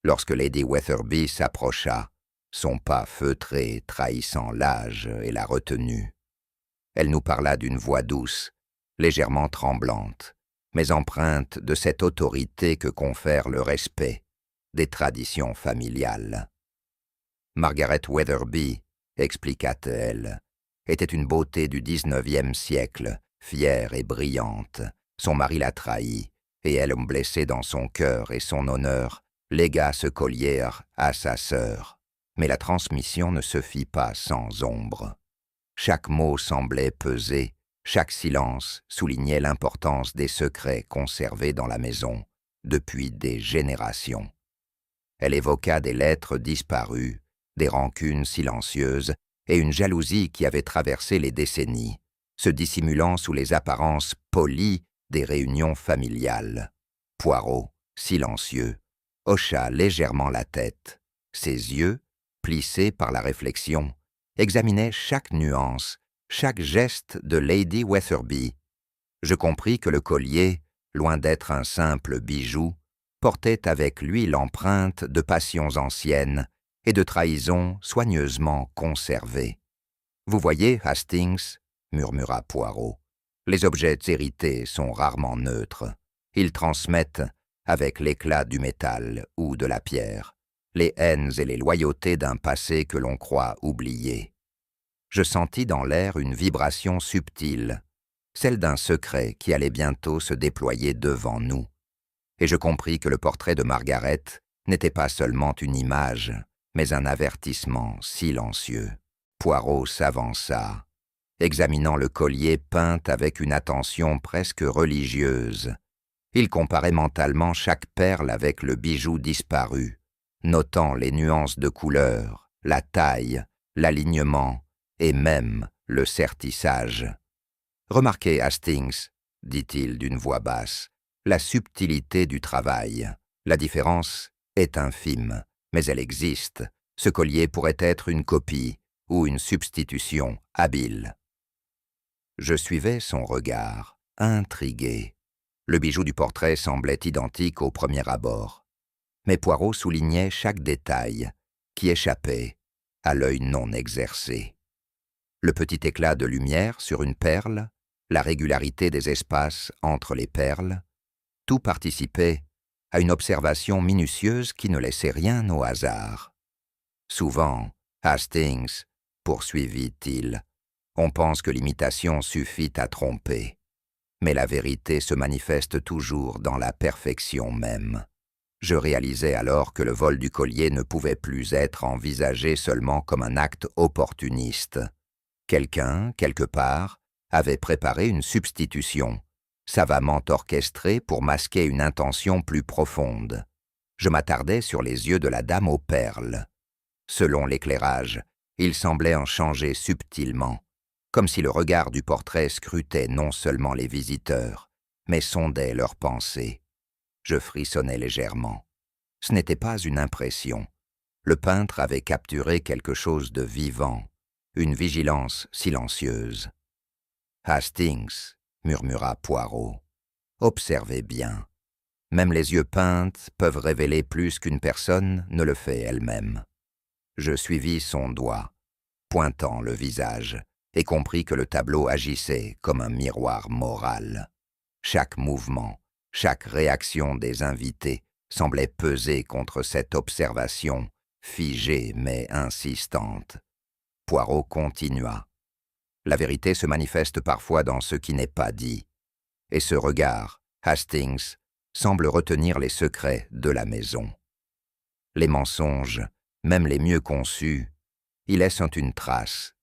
lorsque Lady Wetherby s'approcha, son pas feutré trahissant l'âge et la retenue. Elle nous parla d'une voix douce, légèrement tremblante, mais empreinte de cette autorité que confère le respect des traditions familiales. Margaret Wetherby, expliqua-t-elle, était une beauté du XIXe siècle, fière et brillante. Son mari la trahit, et elle, blessée dans son cœur et son honneur, légua ce collier à sa sœur. Mais la transmission ne se fit pas sans ombre. Chaque mot semblait peser, chaque silence soulignait l'importance des secrets conservés dans la maison depuis des générations. Elle évoqua des lettres disparues, des rancunes silencieuses et une jalousie qui avait traversé les décennies, se dissimulant sous les apparences polies des réunions familiales. Poirot, silencieux, hocha légèrement la tête. Ses yeux, plissés par la réflexion, examinaient chaque nuance, chaque geste de Lady Wetherby. Je compris que le collier, loin d'être un simple bijou, portait avec lui l'empreinte de passions anciennes et de trahisons soigneusement conservées. « Vous voyez, Hastings, » murmura Poirot, « les objets hérités sont rarement neutres. Ils transmettent, avec l'éclat du métal ou de la pierre, les haines et les loyautés d'un passé que l'on croit oublié. » Je sentis dans l'air une vibration subtile, celle d'un secret qui allait bientôt se déployer devant nous. Et je compris que le portrait de Margaret n'était pas seulement une image, mais un avertissement silencieux. Poirot s'avança, examinant le collier peint avec une attention presque religieuse. Il comparait mentalement chaque perle avec le bijou disparu, notant les nuances de couleur, la taille, l'alignement et même le sertissage. « Remarquez, Hastings, » dit-il d'une voix basse, « la subtilité du travail. La différence est infime, mais elle existe. Ce collier pourrait être une copie ou une substitution habile. » Je suivais son regard, intrigué. Le bijou du portrait semblait identique au premier abord. Mais Poirot soulignait chaque détail qui échappait à l'œil non exercé. Le petit éclat de lumière sur une perle, la régularité des espaces entre les perles, tout participait à une observation minutieuse qui ne laissait rien au hasard. Souvent, Hastings, poursuivit-il, on pense que l'imitation suffit à tromper, mais la vérité se manifeste toujours dans la perfection même. Je réalisais alors que le vol du collier ne pouvait plus être envisagé seulement comme un acte opportuniste. Quelqu'un, quelque part, avait préparé une substitution, savamment orchestrée pour masquer une intention plus profonde. Je m'attardais sur les yeux de la dame aux perles. Selon l'éclairage, il semblait en changer subtilement, comme si le regard du portrait scrutait non seulement les visiteurs, mais sondait leurs pensées. Je frissonnais légèrement. Ce n'était pas une impression. Le peintre avait capturé quelque chose de vivant, une vigilance silencieuse. « Hastings, » murmura Poirot, « observez bien. Même les yeux peints peuvent révéler plus qu'une personne ne le fait elle-même. » Je suivis son doigt, pointant le visage, et compris que le tableau agissait comme un miroir moral. Chaque mouvement, chaque réaction des invités semblait peser contre cette observation, figée mais insistante. Poirot continua. La vérité se manifeste parfois dans ce qui n'est pas dit, et ce regard, Hastings, semble retenir les secrets de la maison. Les mensonges, même les mieux conçus, y laissent une trace.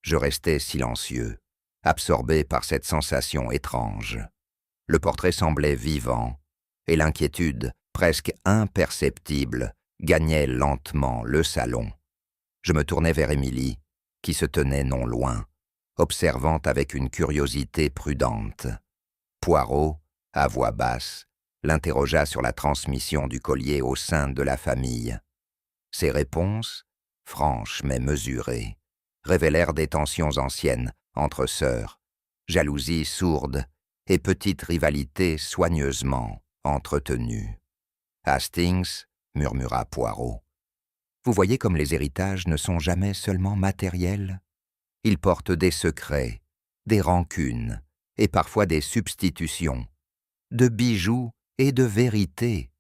Je restais silencieux, absorbé par cette sensation étrange. Le portrait semblait vivant, et l'inquiétude, presque imperceptible, gagnait lentement le salon. Je me tournai vers Émilie, qui se tenait non loin, observant avec une curiosité prudente. Poirot, à voix basse, l'interrogea sur la transmission du collier au sein de la famille. Ses réponses, franches mais mesurées, révélèrent des tensions anciennes entre sœurs, jalousie sourde et petite rivalité soigneusement entretenue. « Hastings, » murmura Poirot, « vous voyez comme les héritages ne sont jamais seulement matériels. Ils portent des secrets, des rancunes et parfois des substitutions, de bijoux et de vérité. »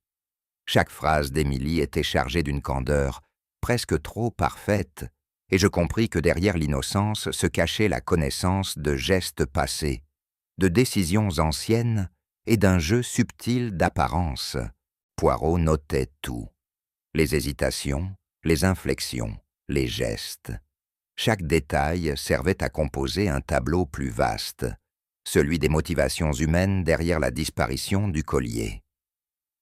Chaque phrase d'Émilie était chargée d'une candeur presque trop parfaite, et je compris que derrière l'innocence se cachait la connaissance de gestes passés, de décisions anciennes et d'un jeu subtil d'apparence. Poirot notait tout. Les hésitations, les inflexions, les gestes. Chaque détail servait à composer un tableau plus vaste, celui des motivations humaines derrière la disparition du collier.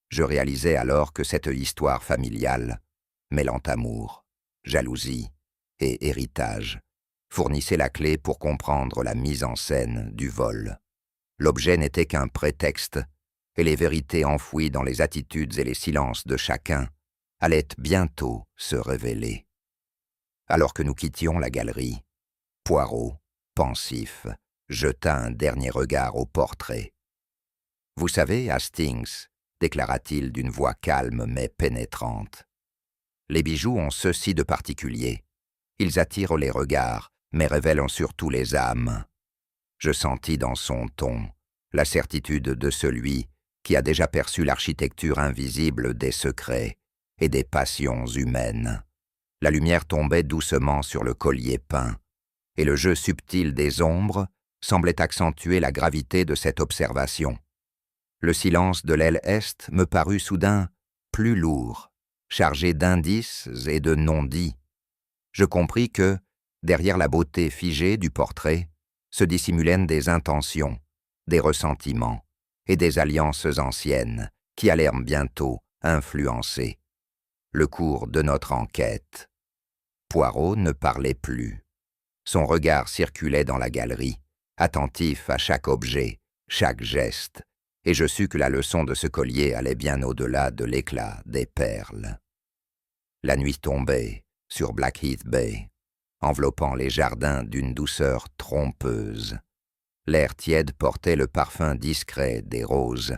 Je réalisais alors que cette histoire familiale, mêlant amour, jalousie et héritage, fournissait la clé pour comprendre la mise en scène du vol. L'objet n'était qu'un prétexte, et les vérités enfouies dans les attitudes et les silences de chacun allaient bientôt se révéler. Alors que nous quittions la galerie, Poirot, pensif, jeta un dernier regard au portrait. « Vous savez, Hastings, » déclara-t-il d'une voix calme mais pénétrante, « les bijoux ont ceci de particulier. Ils attirent les regards, mais révèlent surtout les âmes. » Je sentis dans son ton la certitude de celui qui a déjà perçu l'architecture invisible des secrets et des passions humaines. La lumière tombait doucement sur le collier peint, et le jeu subtil des ombres semblait accentuer la gravité de cette observation. Le silence de l'aile est me parut soudain plus lourd, chargé d'indices et de non-dits. Je compris que, derrière la beauté figée du portrait, se dissimulaient des intentions, des ressentiments et des alliances anciennes qui allèrent bientôt influencer le cours de notre enquête. Poirot ne parlait plus. Son regard circulait dans la galerie, attentif à chaque objet, chaque geste, et je sus que la leçon de ce collier allait bien au-delà de l'éclat des perles. La nuit tombait sur Blackheath Bay, enveloppant les jardins d'une douceur trompeuse. L'air tiède portait le parfum discret des roses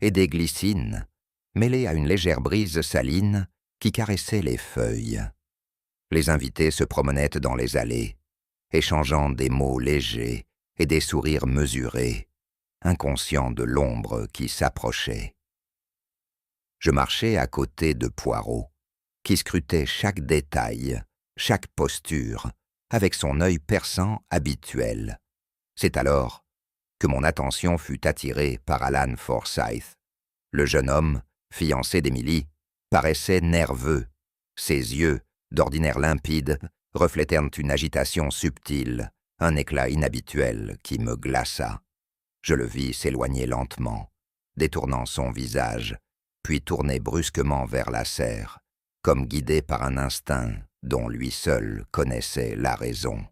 et des glycines, mêlé à une légère brise saline qui caressait les feuilles. Les invités se promenaient dans les allées, échangeant des mots légers et des sourires mesurés, inconscients de l'ombre qui s'approchait. Je marchais à côté de Poirot, qui scrutait chaque détail, chaque posture, avec son œil perçant habituel. C'est alors que mon attention fut attirée par Alan Forsyth. Le jeune homme, fiancé d'Émilie, paraissait nerveux. Ses yeux, d'ordinaire limpides, reflétèrent une agitation subtile, un éclat inhabituel qui me glaça. Je le vis s'éloigner lentement, détournant son visage, puis tourner brusquement vers la serre, comme guidé par un instinct dont lui seul connaissait la raison.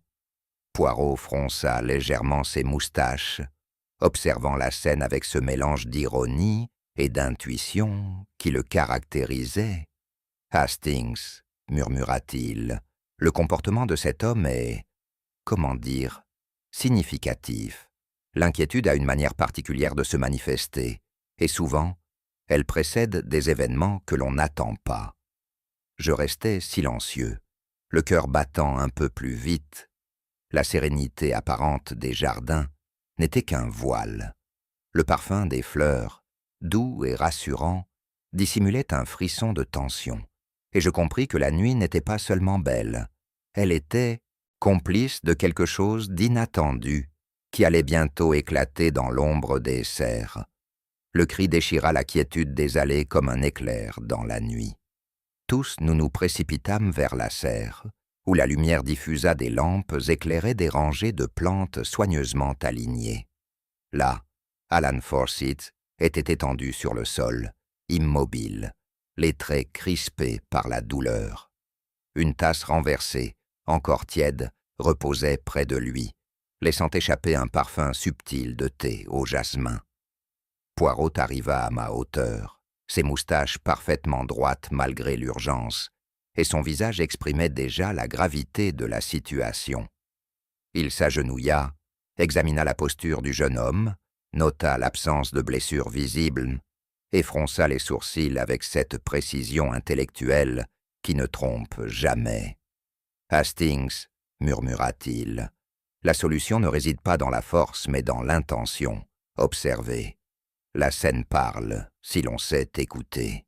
Poirot fronça légèrement ses moustaches, observant la scène avec ce mélange d'ironie et d'intuition qui le caractérisait. « Hastings, murmura-t-il, le comportement de cet homme est, comment dire, significatif. L'inquiétude a une manière particulière de se manifester, et souvent, elle précède des événements que l'on n'attend pas. » Je restais silencieux, le cœur battant un peu plus vite. La sérénité apparente des jardins n'était qu'un voile. Le parfum des fleurs, doux et rassurant, dissimulait un frisson de tension, et je compris que la nuit n'était pas seulement belle, elle était complice de quelque chose d'inattendu qui allait bientôt éclater dans l'ombre des serres. Le cri déchira la quiétude des allées comme un éclair dans la nuit. Tous nous nous précipitâmes vers la serre, où la lumière diffusa des lampes éclairait des rangées de plantes soigneusement alignées. Là, Alan Forsyth était étendu sur le sol, immobile, les traits crispés par la douleur. Une tasse renversée, encore tiède, reposait près de lui, laissant échapper un parfum subtil de thé au jasmin. Poirot arriva à ma hauteur, ses moustaches parfaitement droites malgré l'urgence, et son visage exprimait déjà la gravité de la situation. Il s'agenouilla, examina la posture du jeune homme, nota l'absence de blessure visible, et fronça les sourcils avec cette précision intellectuelle qui ne trompe jamais. « Hastings, murmura-t-il, la solution ne réside pas dans la force mais dans l'intention. Observez. La scène parle, si l'on sait écouter. »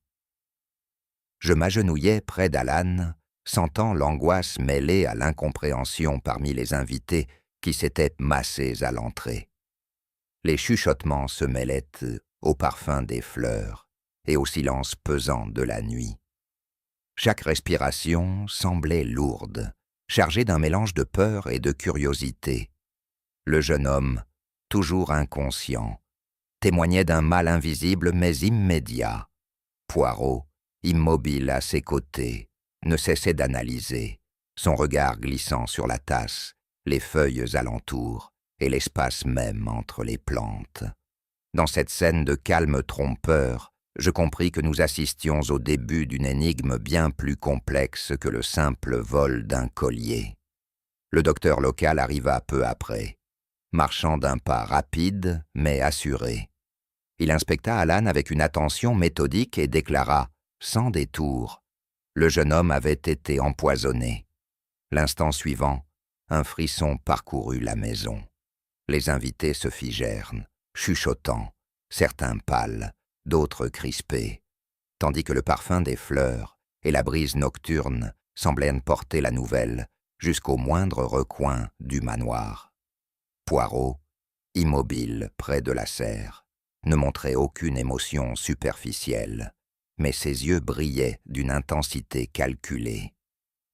Je m'agenouillai près d'Alan, sentant l'angoisse mêlée à l'incompréhension parmi les invités qui s'étaient massés à l'entrée. Les chuchotements se mêlaient au parfum des fleurs et au silence pesant de la nuit. Chaque respiration semblait lourde, chargée d'un mélange de peur et de curiosité. Le jeune homme, toujours inconscient, témoignait d'un mal invisible mais immédiat. Poirot, immobile à ses côtés, ne cessait d'analyser, son regard glissant sur la tasse, les feuilles alentour et l'espace même entre les plantes. Dans cette scène de calme trompeur, je compris que nous assistions au début d'une énigme bien plus complexe que le simple vol d'un collier. Le docteur local arriva peu après, marchant d'un pas rapide mais assuré. Il inspecta Alan avec une attention méthodique et déclara, sans détour, le jeune homme avait été empoisonné. L'instant suivant, un frisson parcourut la maison. Les invités se figèrent, chuchotant, certains pâles, d'autres crispés, tandis que le parfum des fleurs et la brise nocturne semblaient porter la nouvelle jusqu'au moindre recoin du manoir. Poirot, immobile près de la serre, ne montrait aucune émotion superficielle, mais ses yeux brillaient d'une intensité calculée.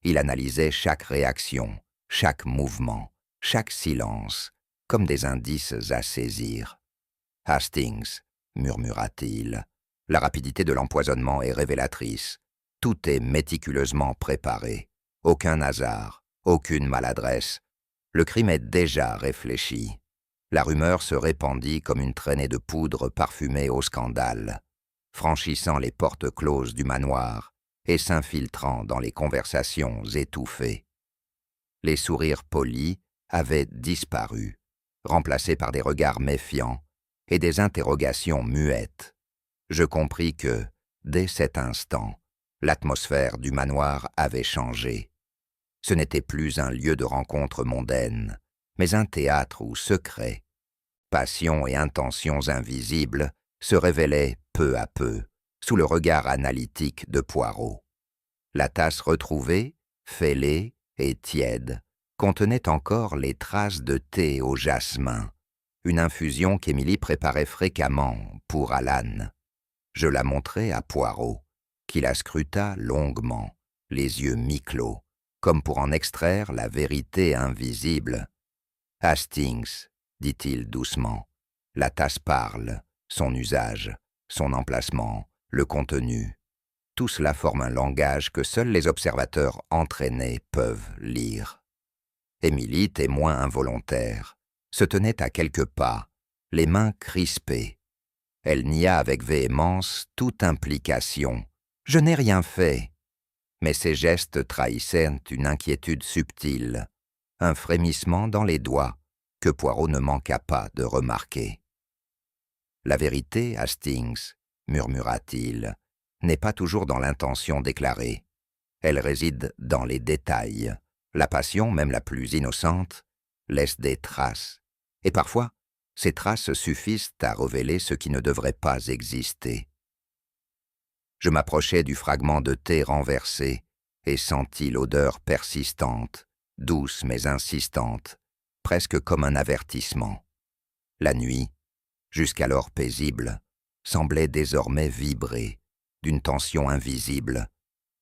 Il analysait chaque réaction, chaque mouvement, chaque silence, comme des indices à saisir. « Hastings, murmura-t-il, la rapidité de l'empoisonnement est révélatrice. Tout est méticuleusement préparé. Aucun hasard, aucune maladresse. Le crime est déjà réfléchi. » La rumeur se répandit comme une traînée de poudre parfumée au scandale, franchissant les portes closes du manoir et s'infiltrant dans les conversations étouffées. Les sourires polis avaient disparu, remplacés par des regards méfiants et des interrogations muettes. Je compris que, dès cet instant, l'atmosphère du manoir avait changé. Ce n'était plus un lieu de rencontre mondaine, mais un théâtre où secrets, passions et intentions invisibles se révélaient peu à peu sous le regard analytique de Poirot. La tasse retrouvée, fêlée et tiède, contenait encore les traces de thé au jasmin, une infusion qu'Émilie préparait fréquemment pour Alan. Je la montrai à Poirot, qui la scruta longuement, les yeux mi-clos, comme pour en extraire la vérité invisible. « Hastings, dit-il doucement, la tasse parle, son usage, son emplacement, le contenu. Tout cela forme un langage que seuls les observateurs entraînés peuvent lire. » Émilie, témoin involontaire, se tenait à quelques pas, les mains crispées. Elle nia avec véhémence toute implication. « Je n'ai rien fait !» Mais ses gestes trahissaient une inquiétude subtile, un frémissement dans les doigts que Poirot ne manqua pas de remarquer. « La vérité, Hastings, murmura-t-il, n'est pas toujours dans l'intention déclarée. Elle réside dans les détails. La passion, même la plus innocente, laisse des traces. Et parfois, ces traces suffisent à révéler ce qui ne devrait pas exister. » Je m'approchai du fragment de thé renversé et sentis l'odeur persistante, douce mais insistante, presque comme un avertissement. La nuit, jusqu'alors paisible, semblait désormais vibrer d'une tension invisible,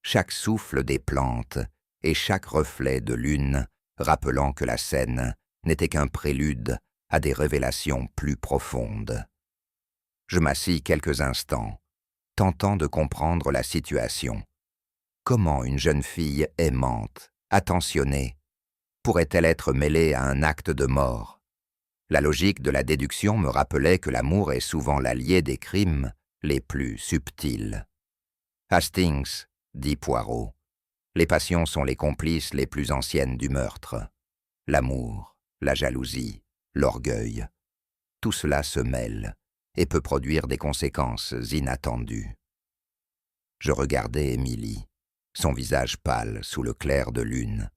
chaque souffle des plantes et chaque reflet de lune rappelant que la scène n'était qu'un prélude à des révélations plus profondes. Je m'assis quelques instants, tentant de comprendre la situation. Comment une jeune fille aimante, attentionnée, pourrait-elle être mêlée à un acte de mort? La logique de la déduction me rappelait que l'amour est souvent l'allié des crimes les plus subtils. « Hastings, » dit Poirot, « les passions sont les complices les plus anciennes du meurtre. L'amour, la jalousie, l'orgueil, tout cela se mêle et peut produire des conséquences inattendues. » Je regardai Émilie, son visage pâle sous le clair de lune,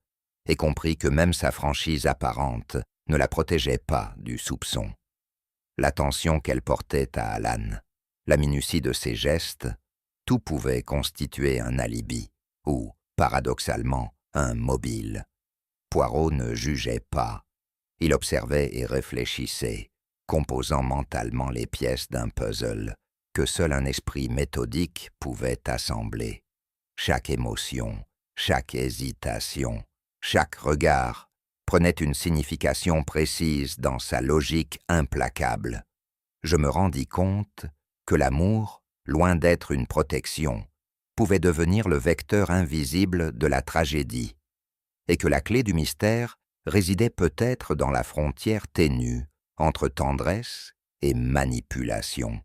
et compris que même sa franchise apparente ne la protégeait pas du soupçon. L'attention qu'elle portait à Alan, la minutie de ses gestes, tout pouvait constituer un alibi, ou, paradoxalement, un mobile. Poirot ne jugeait pas. Il observait et réfléchissait, composant mentalement les pièces d'un puzzle que seul un esprit méthodique pouvait assembler. Chaque émotion, chaque hésitation, chaque regard prenait une signification précise dans sa logique implacable. Je me rendis compte que l'amour, loin d'être une protection, pouvait devenir le vecteur invisible de la tragédie, et que la clé du mystère résidait peut-être dans la frontière ténue entre tendresse et manipulation.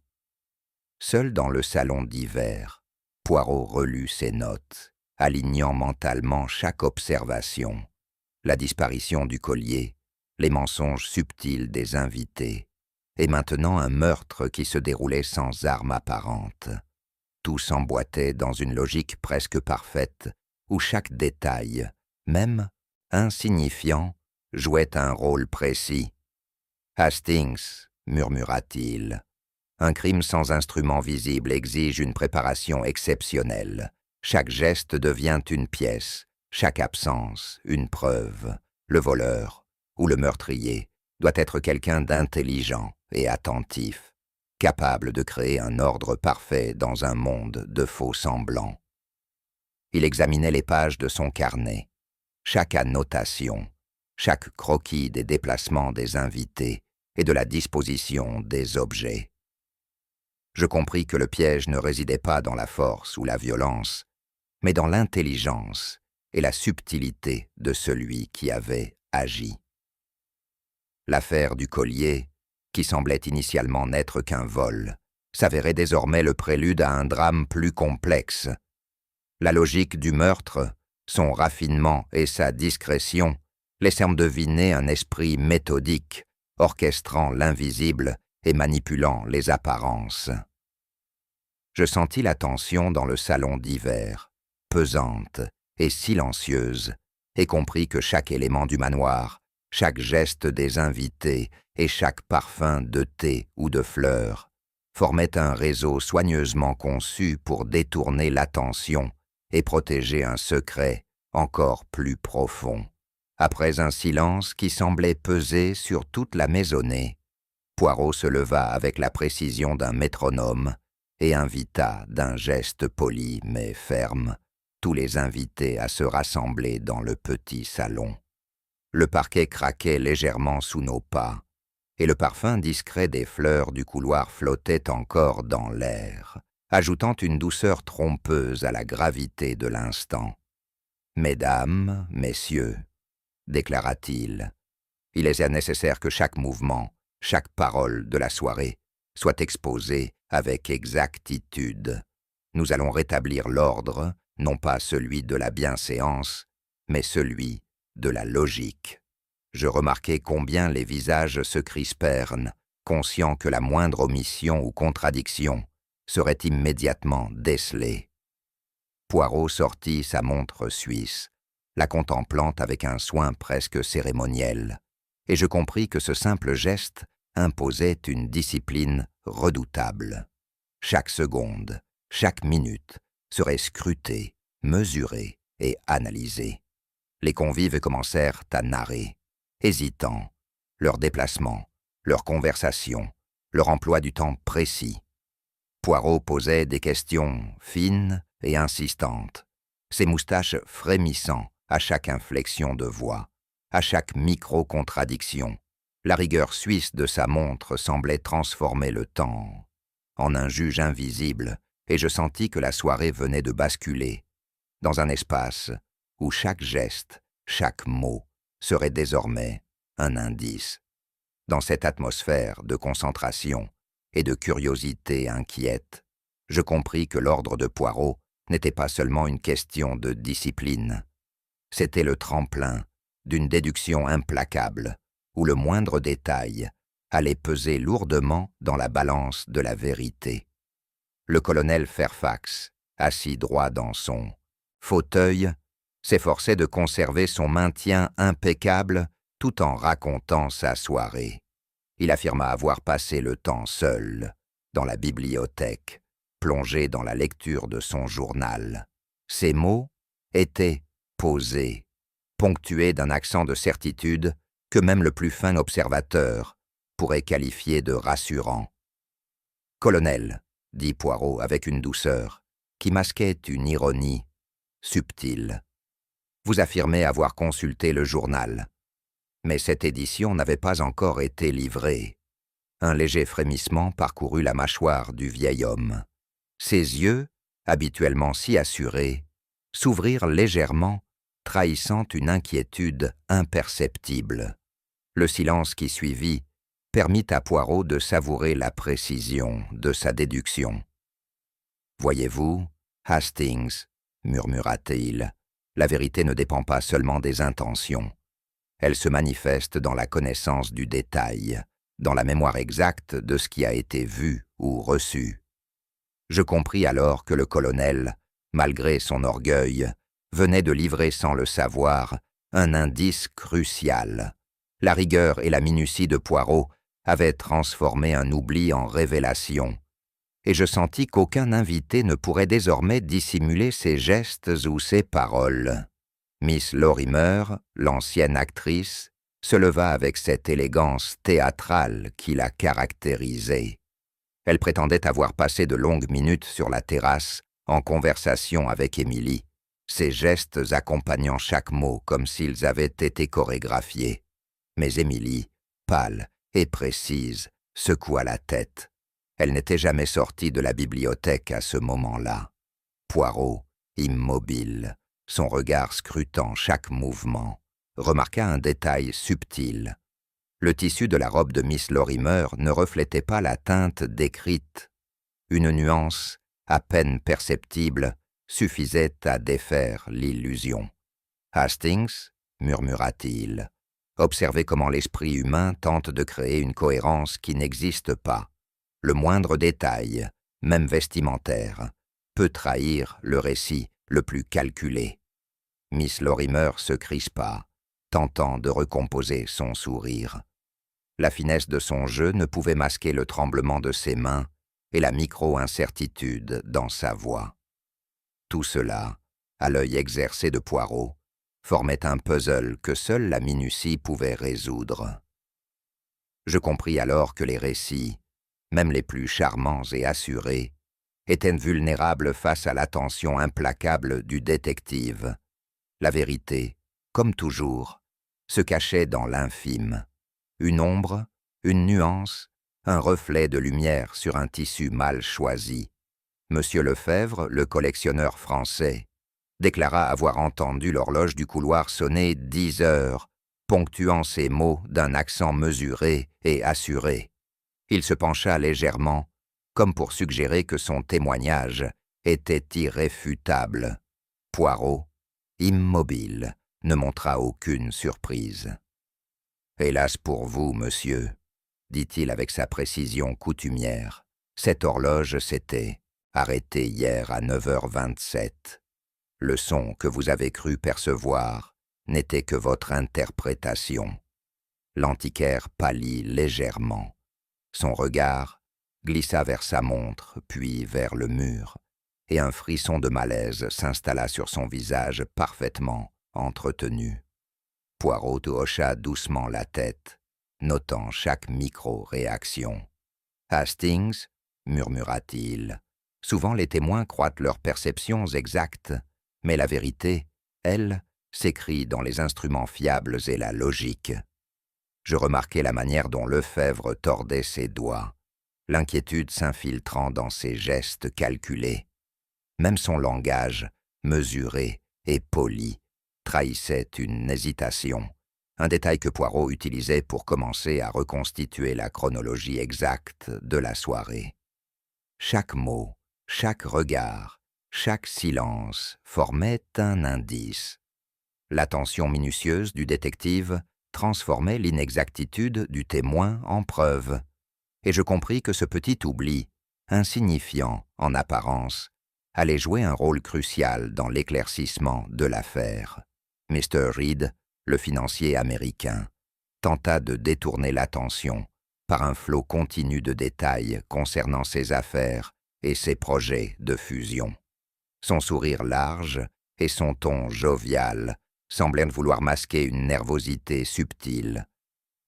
Seul dans le salon d'hiver, Poirot relut ses notes, alignant mentalement chaque observation, la disparition du collier, les mensonges subtils des invités, et maintenant un meurtre qui se déroulait sans arme apparente. Tout s'emboîtait dans une logique presque parfaite, où chaque détail, même insignifiant, jouait un rôle précis. « Hastings, » murmura-t-il, « un crime sans instrument visible exige une préparation exceptionnelle. Chaque geste devient une pièce, chaque absence une preuve. Le voleur, ou le meurtrier, doit être quelqu'un d'intelligent et attentif, capable de créer un ordre parfait dans un monde de faux semblants. » Il examinait les pages de son carnet, chaque annotation, chaque croquis des déplacements des invités et de la disposition des objets. Je compris que le piège ne résidait pas dans la force ou la violence, mais dans l'intelligence et la subtilité de celui qui avait agi. L'affaire du collier, qui semblait initialement n'être qu'un vol, s'avérait désormais le prélude à un drame plus complexe. La logique du meurtre, son raffinement et sa discrétion laissèrent deviner un esprit méthodique, orchestrant l'invisible et manipulant les apparences. Je sentis la tension dans le salon d'hiver, pesante et silencieuse, et compris que chaque élément du manoir, chaque geste des invités et chaque parfum de thé ou de fleurs formaient un réseau soigneusement conçu pour détourner l'attention et protéger un secret encore plus profond. Après un silence qui semblait peser sur toute la maisonnée, Poirot se leva avec la précision d'un métronome et invita d'un geste poli mais ferme tous les invités à se rassembler dans le petit salon. Le parquet craquait légèrement sous nos pas, et le parfum discret des fleurs du couloir flottait encore dans l'air, ajoutant une douceur trompeuse à la gravité de l'instant. « Mesdames, messieurs, » déclara-t-il, « il est nécessaire que chaque mouvement, chaque parole de la soirée soit exposée avec exactitude. Nous allons rétablir l'ordre, non pas celui de la bienséance, mais celui de la logique. Je remarquai combien les visages se crispèrent, conscients que la moindre omission ou contradiction serait immédiatement décelée. Poirot sortit sa montre suisse, la contemplant avec un soin presque cérémoniel, et je compris que ce simple geste imposait une discipline redoutable. Chaque seconde, chaque minute serait scrutée, mesurée et analysée. Les convives commencèrent à narrer, hésitants, leurs déplacements, leurs conversations, leur emploi du temps précis. Poirot posait des questions fines et insistantes, ses moustaches frémissant à chaque inflexion de voix, à chaque micro-contradiction. La rigueur suisse de sa montre semblait transformer le temps en un juge invisible, et je sentis que la soirée venait de basculer dans un espace où chaque geste, chaque mot serait désormais un indice. Dans cette atmosphère de concentration et de curiosité inquiète, je compris que l'ordre de Poirot n'était pas seulement une question de discipline. C'était le tremplin d'une déduction implacable, où le moindre détail allait peser lourdement dans la balance de la vérité. Le colonel Fairfax, assis droit dans son fauteuil, s'efforçait de conserver son maintien impeccable tout en racontant sa soirée. Il affirma avoir passé le temps seul, dans la bibliothèque, plongé dans la lecture de son journal. Ses mots étaient posés, ponctués d'un accent de certitude que même le plus fin observateur pourrait qualifier de rassurant. « Colonel, » dit Poirot avec une douceur qui masquait une ironie subtile, « vous affirmez avoir consulté le journal. Mais cette édition n'avait pas encore été livrée. » Un léger frémissement parcourut la mâchoire du vieil homme. Ses yeux, habituellement si assurés, s'ouvrirent légèrement, trahissant une inquiétude imperceptible. Le silence qui suivit permit à Poirot de savourer la précision de sa déduction. « Voyez-vous, Hastings, » murmura-t-il, « la vérité ne dépend pas seulement des intentions. Elle se manifeste dans la connaissance du détail, dans la mémoire exacte de ce qui a été vu ou reçu. » Je compris alors que le colonel, malgré son orgueil, venait de livrer sans le savoir un indice crucial. La rigueur et la minutie de Poirot avaient transformé un oubli en révélation, et je sentis qu'aucun invité ne pourrait désormais dissimuler ses gestes ou ses paroles. Miss Lorimer, l'ancienne actrice, se leva avec cette élégance théâtrale qui la caractérisait. Elle prétendait avoir passé de longues minutes sur la terrasse en conversation avec Émilie, ses gestes accompagnant chaque mot comme s'ils avaient été chorégraphiés. Mais Émilie, pâle et précise, secoua la tête. Elle n'était jamais sortie de la bibliothèque à ce moment-là. Poirot, immobile, son regard scrutant chaque mouvement, remarqua un détail subtil. Le tissu de la robe de Miss Lorimer ne reflétait pas la teinte décrite. Une nuance, à peine perceptible, suffisait à défaire l'illusion. « Hastings, » murmura-t-il, « observez comment l'esprit humain tente de créer une cohérence qui n'existe pas. Le moindre détail, même vestimentaire, peut trahir le récit le plus calculé. » Miss Lorimer se crispa, tentant de recomposer son sourire. La finesse de son jeu ne pouvait masquer le tremblement de ses mains et la micro-incertitude dans sa voix. Tout cela, à l'œil exercé de Poirot, formait un puzzle que seule la minutie pouvait résoudre. Je compris alors que les récits, même les plus charmants et assurés, étaient vulnérables face à l'attention implacable du détective. La vérité, comme toujours, se cachait dans l'infime. Une ombre, une nuance, un reflet de lumière sur un tissu mal choisi. Monsieur Lefebvre, le collectionneur français, déclara avoir entendu l'horloge du couloir sonner 10 heures, ponctuant ses mots d'un accent mesuré et assuré. Il se pencha légèrement, comme pour suggérer que son témoignage était irréfutable. Poirot, immobile, ne montra aucune surprise. « Hélas pour vous, monsieur, » dit-il avec sa précision coutumière, « cette horloge s'était arrêtée hier à 9h27. Le son que vous avez cru percevoir n'était que votre interprétation. » L'antiquaire pâlit légèrement. Son regard glissa vers sa montre, puis vers le mur, et un frisson de malaise s'installa sur son visage parfaitement entretenu. Poirot hocha doucement la tête, notant chaque micro-réaction. « Hastings, murmura-t-il, souvent les témoins croient leurs perceptions exactes, mais la vérité, elle, s'écrit dans les instruments fiables et la logique. » Je remarquai la manière dont Lefebvre tordait ses doigts, l'inquiétude s'infiltrant dans ses gestes calculés. Même son langage, mesuré et poli, trahissait une hésitation, un détail que Poirot utilisait pour commencer à reconstituer la chronologie exacte de la soirée. Chaque mot, chaque regard, chaque silence formait un indice. L'attention minutieuse du détective transformait l'inexactitude du témoin en preuve, et je compris que ce petit oubli, insignifiant en apparence, allait jouer un rôle crucial dans l'éclaircissement de l'affaire. Mr. Reed, le financier américain, tenta de détourner l'attention par un flot continu de détails concernant ses affaires et ses projets de fusion. Son sourire large et son ton jovial semblaient vouloir masquer une nervosité subtile.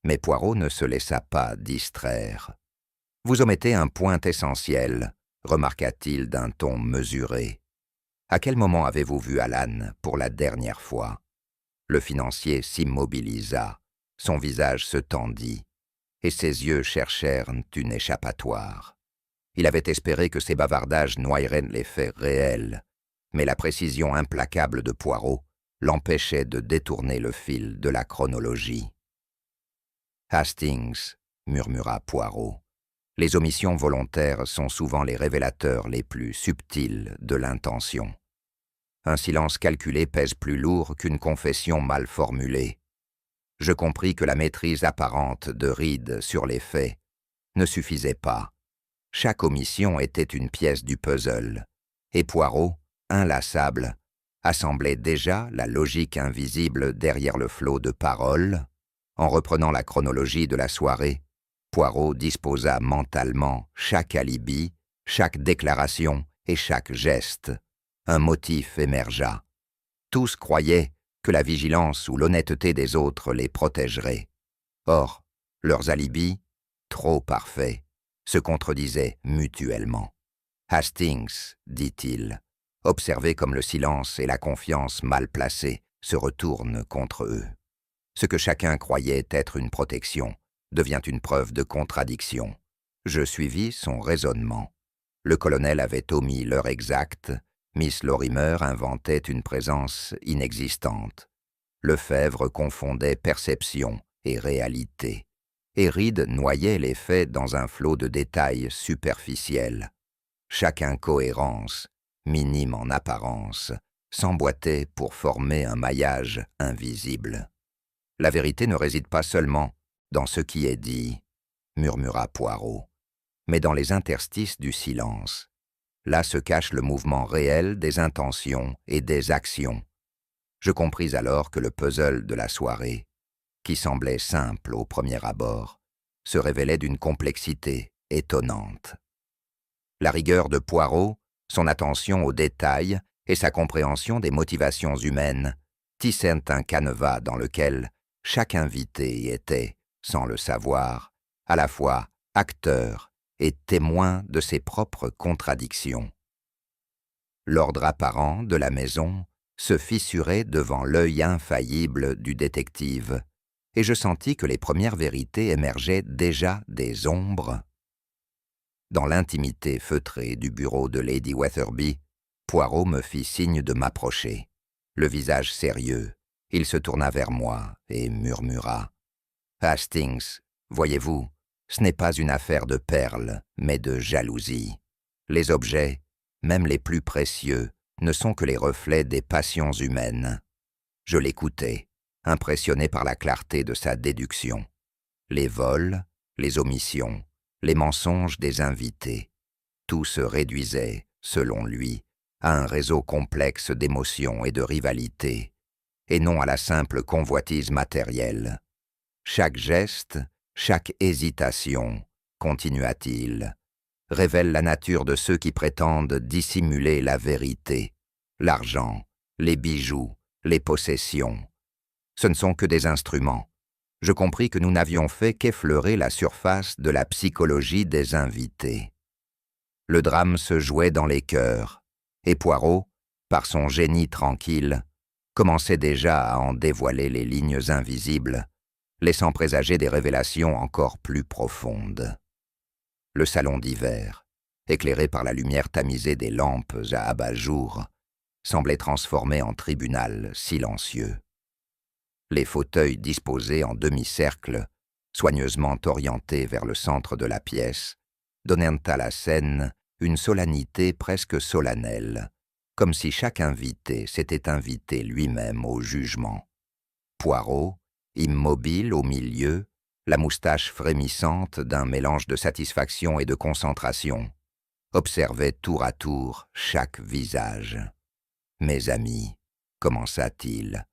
Mais Poirot ne se laissa pas distraire. « Vous omettez un point essentiel, » remarqua-t-il d'un ton mesuré. « À quel moment avez-vous vu Alan pour la dernière fois ?» Le financier s'immobilisa, son visage se tendit, et ses yeux cherchèrent une échappatoire. Il avait espéré que ces bavardages noyeraient les faits réels, mais la précision implacable de Poirot l'empêchait de détourner le fil de la chronologie. « Hastings, » murmura Poirot, « les omissions volontaires sont souvent les révélateurs les plus subtils de l'intention. Un silence calculé pèse plus lourd qu'une confession mal formulée. Je compris que la maîtrise apparente de Reed sur les faits ne suffisait pas. Chaque omission était une pièce du puzzle, et Poirot, inlassable, assemblait déjà la logique invisible derrière le flot de paroles. En reprenant la chronologie de la soirée, Poirot disposa mentalement chaque alibi, chaque déclaration et chaque geste. Un motif émergea. Tous croyaient que la vigilance ou l'honnêteté des autres les protégerait. Or, leurs alibis, trop parfaits, se contredisaient mutuellement. « Hastings, dit-il, observez comme le silence et la confiance mal placée se retournent contre eux. Ce que chacun croyait être une protection devient une preuve de contradiction. Je suivis son raisonnement. Le colonel avait omis l'heure exacte, Miss Lorimer inventait une présence inexistante. Lefebvre confondait perception et réalité, et Reed noyait les faits dans un flot de détails superficiels. Chaque incohérence, minime en apparence, s'emboîtait pour former un maillage invisible. La vérité ne réside pas seulement dans ce qui est dit, murmura Poirot, mais dans les interstices du silence. Là se cache le mouvement réel des intentions et des actions. Je compris alors que le puzzle de la soirée, qui semblait simple au premier abord, se révélait d'une complexité étonnante. La rigueur de Poirot, son attention aux détails et sa compréhension des motivations humaines tissaient un canevas dans lequel chaque invité était, sans le savoir, à la fois acteur et témoin de ses propres contradictions. L'ordre apparent de la maison se fissurait devant l'œil infaillible du détective, et je sentis que les premières vérités émergeaient déjà des ombres. Dans l'intimité feutrée du bureau de Lady Wetherby, Poirot me fit signe de m'approcher. Le visage sérieux, il se tourna vers moi et murmura « Hastings, voyez-vous, Ce n'est pas une affaire de perles, mais de jalousie. Les objets, même les plus précieux, ne sont que les reflets des passions humaines. Je l'écoutais, impressionné par la clarté de sa déduction. Les vols, les omissions, les mensonges des invités, tout se réduisait, selon lui, à un réseau complexe d'émotions et de rivalités, et non à la simple convoitise matérielle. Chaque geste, chaque hésitation, continua-t-il, révèle la nature de ceux qui prétendent dissimuler la vérité, l'argent, les bijoux, les possessions. Ce ne sont que des instruments. Je compris que nous n'avions fait qu'effleurer la surface de la psychologie des invités. Le drame se jouait dans les cœurs, et Poirot, par son génie tranquille, commençait déjà à en dévoiler les lignes invisibles, laissant présager des révélations encore plus profondes. Le salon d'hiver, éclairé par la lumière tamisée des lampes à abat-jour, semblait transformé en tribunal silencieux. Les fauteuils disposés en demi-cercle, soigneusement orientés vers le centre de la pièce, donnèrent à la scène une solennité presque solennelle, comme si chaque invité s'était invité lui-même au jugement. Poirot, immobile au milieu, la moustache frémissante d'un mélange de satisfaction et de concentration, observait tour à tour chaque visage. « Mes amis, commença-t-il,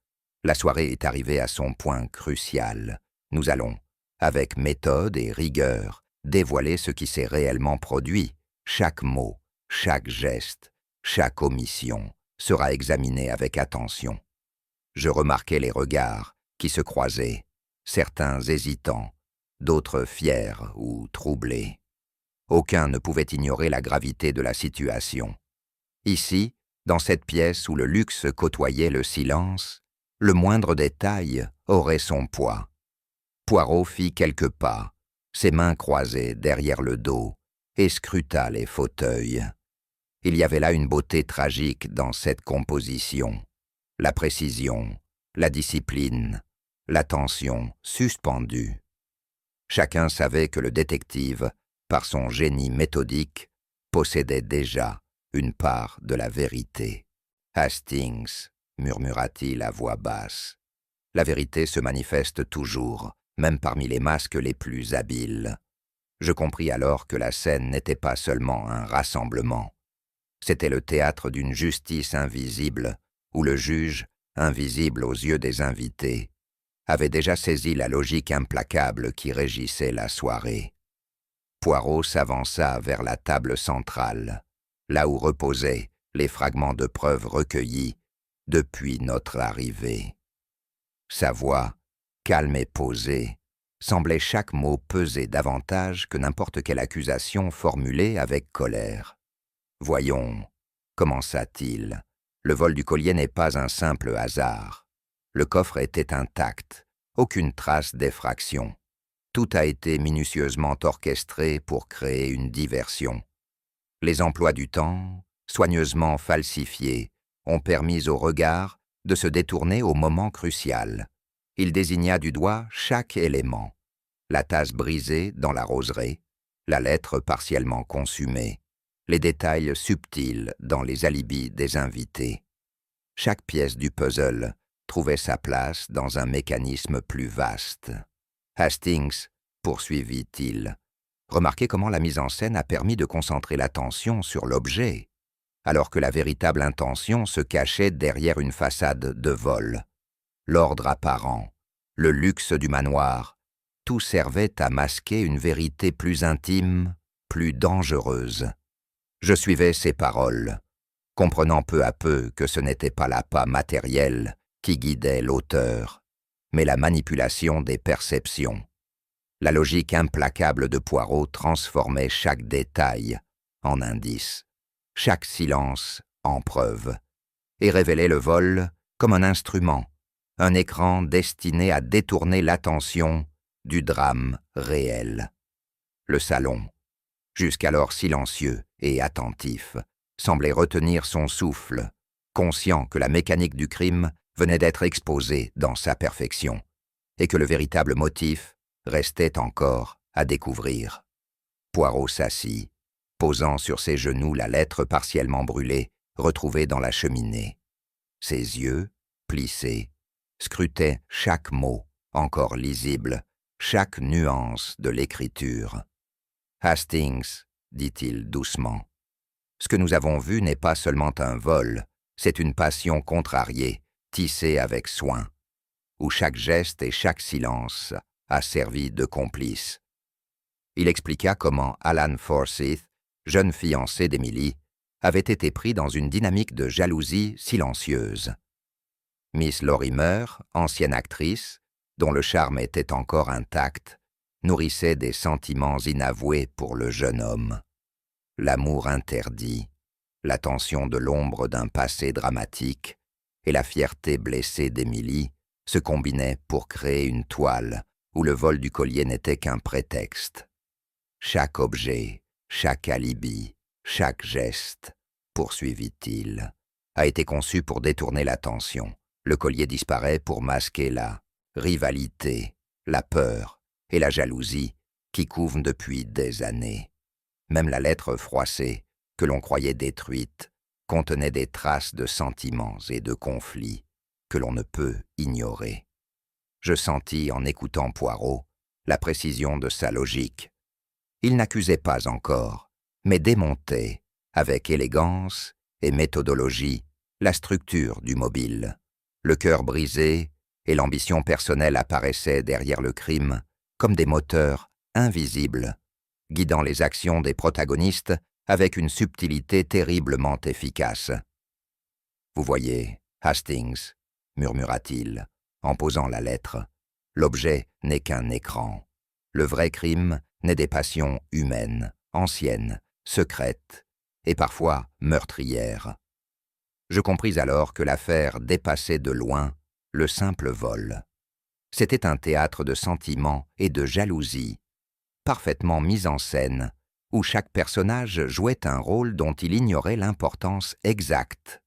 la soirée est arrivée à son point crucial. Nous allons, avec méthode et rigueur, dévoiler ce qui s'est réellement produit. Chaque mot, chaque geste, chaque omission sera examiné avec attention. » Je remarquai les regards qui se croisaient, certains hésitants, d'autres fiers ou troublés. Aucun ne pouvait ignorer la gravité de la situation. Ici, dans cette pièce où le luxe côtoyait le silence, le moindre détail aurait son poids. Poirot fit quelques pas, ses mains croisées derrière le dos, et scruta les fauteuils. Il y avait là une beauté tragique dans cette composition. La précision, la discipline, l'attention suspendue. Chacun savait que le détective, par son génie méthodique, possédait déjà une part de la vérité. « Hastings, » murmura-t-il à voix basse, « la vérité se manifeste toujours, même parmi les masques les plus habiles. » Je compris alors que la scène n'était pas seulement un rassemblement. C'était le théâtre d'une justice invisible, où le juge, invisible aux yeux des invités, avait déjà saisi la logique implacable qui régissait la soirée. Poirot s'avança vers la table centrale, là où reposaient les fragments de preuves recueillis depuis notre arrivée. Sa voix, calme et posée, semblait chaque mot peser davantage que n'importe quelle accusation formulée avec colère. « Voyons, » commença-t-il, « le vol du collier n'est pas un simple hasard. Le coffre était intact, aucune trace d'effraction. Tout a été minutieusement orchestré pour créer une diversion. Les emplois du temps, soigneusement falsifiés, ont permis au regard de se détourner au moment crucial. Il désigna du doigt chaque élément. La tasse brisée dans la roseraie, la lettre partiellement consumée, les détails subtils dans les alibis des invités. Chaque pièce du puzzle trouvait sa place dans un mécanisme plus vaste. « Hastings, » poursuivit-il, « remarquez comment la mise en scène a permis de concentrer l'attention sur l'objet, alors que la véritable intention se cachait derrière une façade de vol. L'ordre apparent, le luxe du manoir, tout servait à masquer une vérité plus intime, plus dangereuse. Je suivais ses paroles, comprenant peu à peu que ce n'était pas l'appât matériel qui guidait l'auteur, mais la manipulation des perceptions. La logique implacable de Poirot transformait chaque détail en indice, chaque silence en preuve, et révélait le vol comme un instrument, un écran destiné à détourner l'attention du drame réel. Le salon, jusqu'alors silencieux et attentif, semblait retenir son souffle, conscient que la mécanique du crime venait d'être exposée dans sa perfection, et que le véritable motif restait encore à découvrir. Poirot s'assit, posant sur ses genoux la lettre partiellement brûlée, retrouvée dans la cheminée. Ses yeux, plissés, scrutaient chaque mot, encore lisible, chaque nuance de l'écriture. « Hastings, dit-il doucement, ce que nous avons vu n'est pas seulement un vol, c'est une passion contrariée, tissée avec soin, où chaque geste et chaque silence a servi de complice. » Il expliqua comment Alan Forsyth, jeune fiancé d'Emily, avait été pris dans une dynamique de jalousie silencieuse. Miss Lorimer, ancienne actrice, dont le charme était encore intact, nourrissait des sentiments inavoués pour le jeune homme. L'amour interdit, l'attention de l'ombre d'un passé dramatique et la fierté blessée d'Emily se combinaient pour créer une toile où le vol du collier n'était qu'un prétexte. Chaque objet, chaque alibi, chaque geste, poursuivit-il, a été conçu pour détourner l'attention. Le collier disparaît pour masquer la rivalité, la peur et la jalousie qui couvent depuis des années. Même la lettre froissée, que l'on croyait détruite, contenait des traces de sentiments et de conflits que l'on ne peut ignorer. Je sentis, en écoutant Poirot, la précision de sa logique. Il n'accusait pas encore, mais démontait, avec élégance et méthodologie, la structure du mobile. Le cœur brisé et l'ambition personnelle apparaissaient derrière le crime comme des moteurs invisibles, guidant les actions des protagonistes avec une subtilité terriblement efficace. « Vous voyez, Hastings, » murmura-t-il, en posant la lettre, « l'objet n'est qu'un écran. Le vrai crime naît des passions humaines, anciennes, secrètes et parfois meurtrières. » Je compris alors que l'affaire dépassait de loin le simple vol. C'était un théâtre de sentiments et de jalousie, parfaitement mis en scène, où chaque personnage jouait un rôle dont il ignorait l'importance exacte.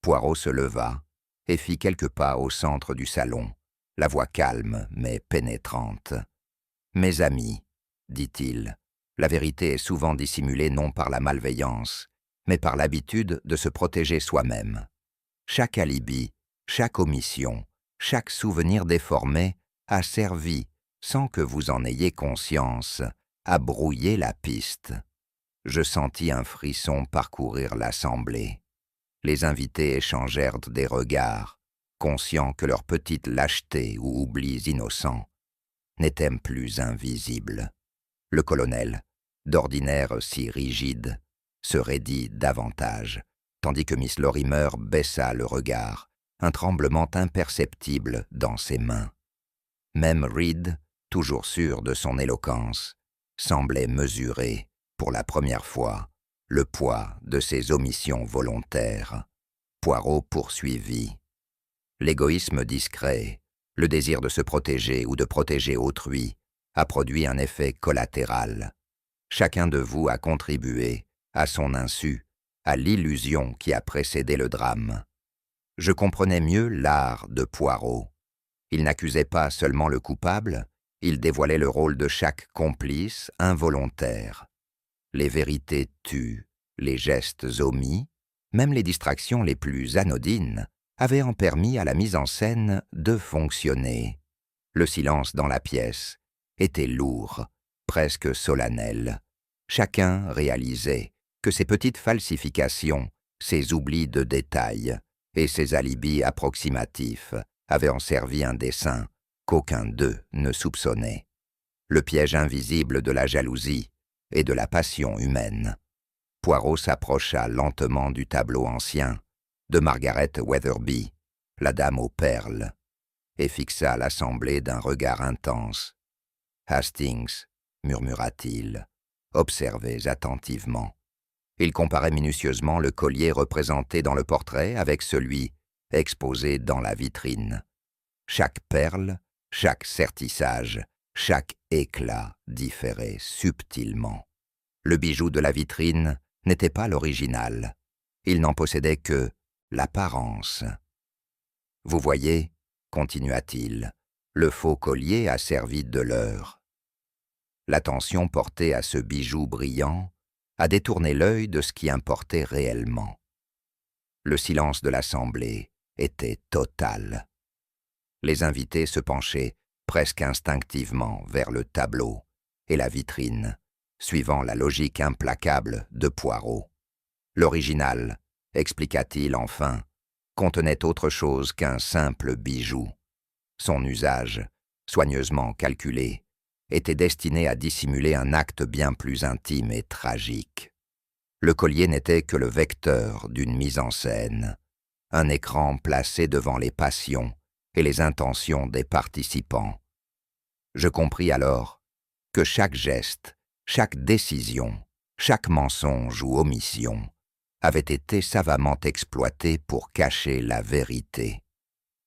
Poirot se leva et fit quelques pas au centre du salon, la voix calme mais pénétrante. « Mes amis, dit-il, la vérité est souvent dissimulée non par la malveillance, mais par l'habitude de se protéger soi-même. Chaque alibi, chaque omission, chaque souvenir déformé a servi, sans que vous en ayez conscience, à brouiller la piste. » Je sentis un frisson parcourir l'assemblée. Les invités échangèrent des regards, conscients que leurs petites lâchetés ou oublis innocents n'étaient plus invisibles. Le colonel, d'ordinaire si rigide, se raidit davantage, tandis que Miss Lorimer baissa le regard, un tremblement imperceptible dans ses mains. Même Reed, toujours sûr de son éloquence, semblait mesurer, pour la première fois, le poids de ses omissions volontaires. Poirot poursuivit. L'égoïsme discret, le désir de se protéger ou de protéger autrui, a produit un effet collatéral. Chacun de vous a contribué, à son insu, à l'illusion qui a précédé le drame. Je comprenais mieux l'art de Poirot. Il n'accusait pas seulement le coupable, il dévoilait le rôle de chaque complice involontaire. Les vérités tuent, les gestes omis, même les distractions les plus anodines, avaient en permis à la mise en scène de fonctionner. Le silence dans la pièce était lourd, presque solennel. Chacun réalisait que ces petites falsifications, ces oublis de détails et ces alibis approximatifs avaient en servi un dessein qu'aucun d'eux ne soupçonnait. Le piège invisible de la jalousie et de la passion humaine. Poirot s'approcha lentement du tableau ancien de Margaret Weatherby, la dame aux perles, et fixa l'assemblée d'un regard intense. « Hastings, » murmura-t-il, « observez attentivement. » Il comparait minutieusement le collier représenté dans le portrait avec celui exposé dans la vitrine. Chaque perle, chaque sertissage, chaque éclat différait subtilement. Le bijou de la vitrine n'était pas l'original. Il n'en possédait que l'apparence. « Vous voyez, » continua-t-il, « le faux collier a servi de leurre. L'attention portée à ce bijou brillant a détourné l'œil de ce qui importait réellement. Le silence de l'assemblée était total. Les invités se penchaient presque instinctivement vers le tableau et la vitrine, suivant la logique implacable de Poirot. L'original, expliqua-t-il enfin, contenait autre chose qu'un simple bijou. Son usage, soigneusement calculé, était destiné à dissimuler un acte bien plus intime et tragique. Le collier n'était que le vecteur d'une mise en scène, un écran placé devant les passions et les intentions des participants. Je compris alors que chaque geste, chaque décision, chaque mensonge ou omission avait été savamment exploité pour cacher la vérité.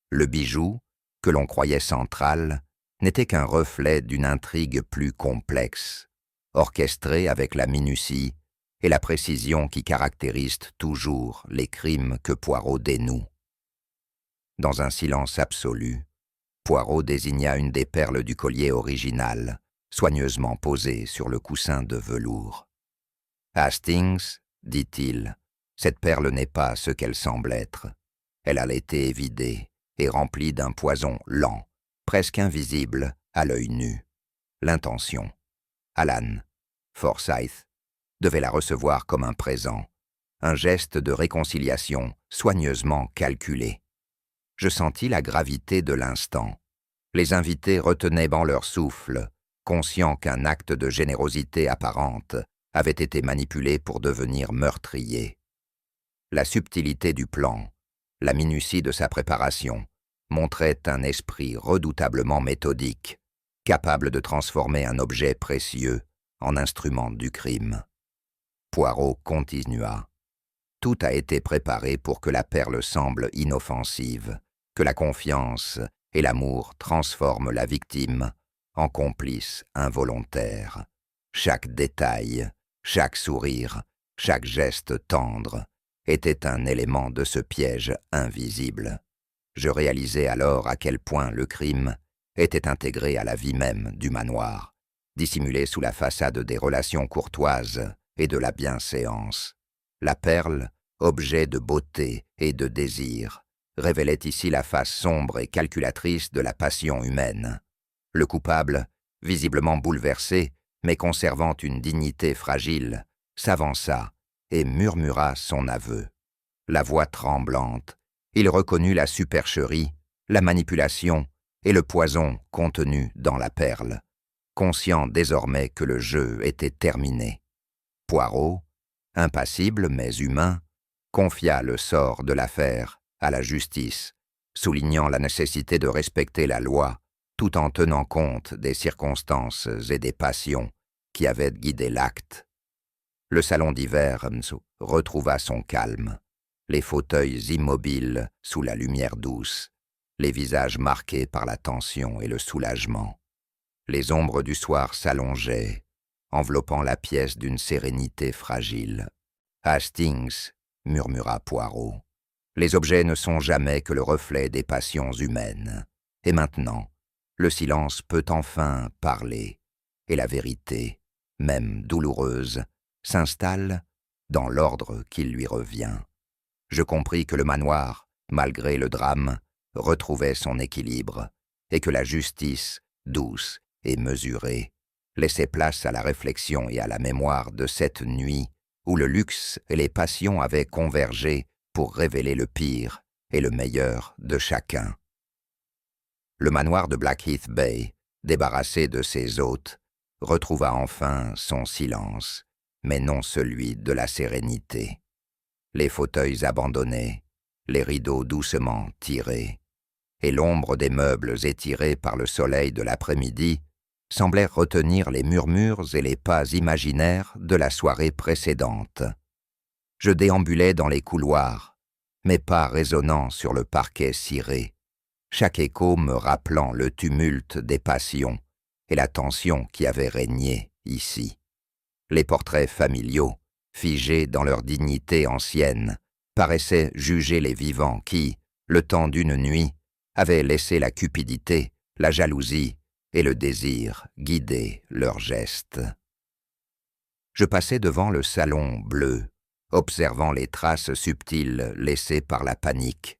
Le bijou, que l'on croyait central, n'était qu'un reflet d'une intrigue plus complexe, orchestrée avec la minutie et la précision qui caractérisent toujours les crimes que Poirot dénoue. Dans un silence absolu, Poirot désigna une des perles du collier original, soigneusement posée sur le coussin de velours. « Hastings, dit-il, cette perle n'est pas ce qu'elle semble être. Elle a été évidée et remplie d'un poison lent, presque invisible à l'œil nu. L'intention, Alan, Forsyth, devait la recevoir comme un présent, un geste de réconciliation soigneusement calculé. Je sentis la gravité de l'instant. Les invités retenaient ban leur souffle, conscients qu'un acte de générosité apparente avait été manipulé pour devenir meurtrier. La subtilité du plan, la minutie de sa préparation, montraient un esprit redoutablement méthodique, capable de transformer un objet précieux en instrument du crime. Poirot continua. Tout a été préparé pour que la perle semble inoffensive, que la confiance et l'amour transforment la victime en complice involontaire. Chaque détail, chaque sourire, chaque geste tendre était un élément de ce piège invisible. Je réalisai alors à quel point le crime était intégré à la vie même du manoir, dissimulé sous la façade des relations courtoises et de la bienséance. La perle, objet de beauté et de désir, révélait ici la face sombre et calculatrice de la passion humaine. Le coupable, visiblement bouleversé, mais conservant une dignité fragile, s'avança et murmura son aveu. La voix tremblante, il reconnut la supercherie, la manipulation et le poison contenu dans la perle, conscient désormais que le jeu était terminé. Poirot, impassible mais humain, confia le sort de l'affaire à la justice, soulignant la nécessité de respecter la loi tout en tenant compte des circonstances et des passions qui avaient guidé l'acte. Le salon d'hiver retrouva son calme, les fauteuils immobiles sous la lumière douce, les visages marqués par la tension et le soulagement. Les ombres du soir s'allongeaient, enveloppant la pièce d'une sérénité fragile. « Hastings, » murmura Poirot, « les objets ne sont jamais que le reflet des passions humaines. Et maintenant, le silence peut enfin parler, et la vérité, même douloureuse, s'installe dans l'ordre qui lui revient. » Je compris que le manoir, malgré le drame, retrouvait son équilibre, et que la justice, douce et mesurée, laissait place à la réflexion et à la mémoire de cette nuit où le luxe et les passions avaient convergé pour révéler le pire et le meilleur de chacun. Le manoir de Blackheath Bay, débarrassé de ses hôtes, retrouva enfin son silence, mais non celui de la sérénité. Les fauteuils abandonnés, les rideaux doucement tirés, et l'ombre des meubles étirés par le soleil de l'après-midi semblèrent retenir les murmures et les pas imaginaires de la soirée précédente. Je déambulais dans les couloirs, mes pas résonnant sur le parquet ciré, chaque écho me rappelant le tumulte des passions et la tension qui avait régné ici. Les portraits familiaux, figés dans leur dignité ancienne, paraissaient juger les vivants qui, le temps d'une nuit, avaient laissé la cupidité, la jalousie et le désir guidait leurs gestes. Je passais devant le salon bleu, observant les traces subtiles laissées par la panique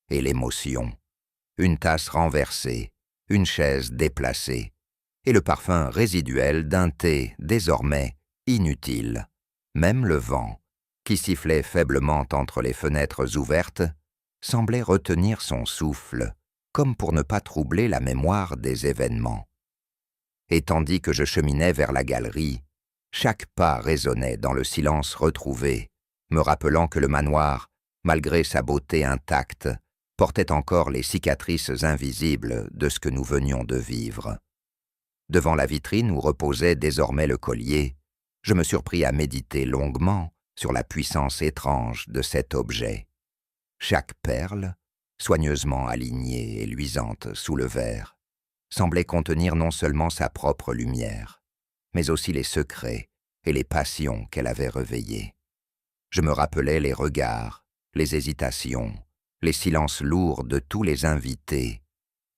et l'émotion. Une tasse renversée, une chaise déplacée, et le parfum résiduel d'un thé désormais inutile. Même le vent, qui sifflait faiblement entre les fenêtres ouvertes, semblait retenir son souffle, comme pour ne pas troubler la mémoire des événements. Et tandis que je cheminais vers la galerie, chaque pas résonnait dans le silence retrouvé, me rappelant que le manoir, malgré sa beauté intacte, portait encore les cicatrices invisibles de ce que nous venions de vivre. Devant la vitrine où reposait désormais le collier, je me surpris à méditer longuement sur la puissance étrange de cet objet. Chaque perle, soigneusement alignée et luisante sous le verre, semblait contenir non seulement sa propre lumière, mais aussi les secrets et les passions qu'elle avait réveillés. Je me rappelais les regards, les hésitations, les silences lourds de tous les invités.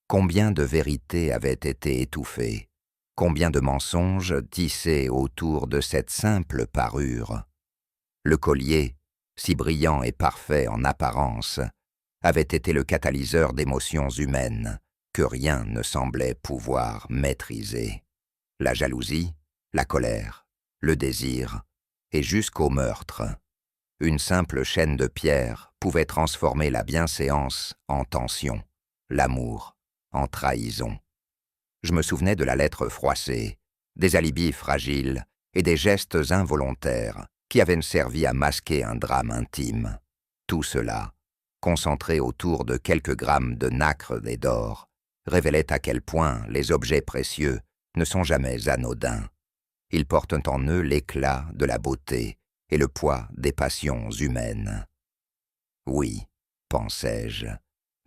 Combien de vérités avaient été étouffées, combien de mensonges tissés autour de cette simple parure. Le collier, si brillant et parfait en apparence, avait été le catalyseur d'émotions humaines que rien ne semblait pouvoir maîtriser. La jalousie, la colère, le désir, et jusqu'au meurtre. Une simple chaîne de pierre pouvait transformer la bienséance en tension, l'amour en trahison. Je me souvenais de la lettre froissée, des alibis fragiles et des gestes involontaires qui avaient servi à masquer un drame intime. Tout cela, concentré autour de quelques grammes de nacre et d'or, révélait à quel point les objets précieux ne sont jamais anodins. Ils portent en eux l'éclat de la beauté et le poids des passions humaines. Oui, pensais-je,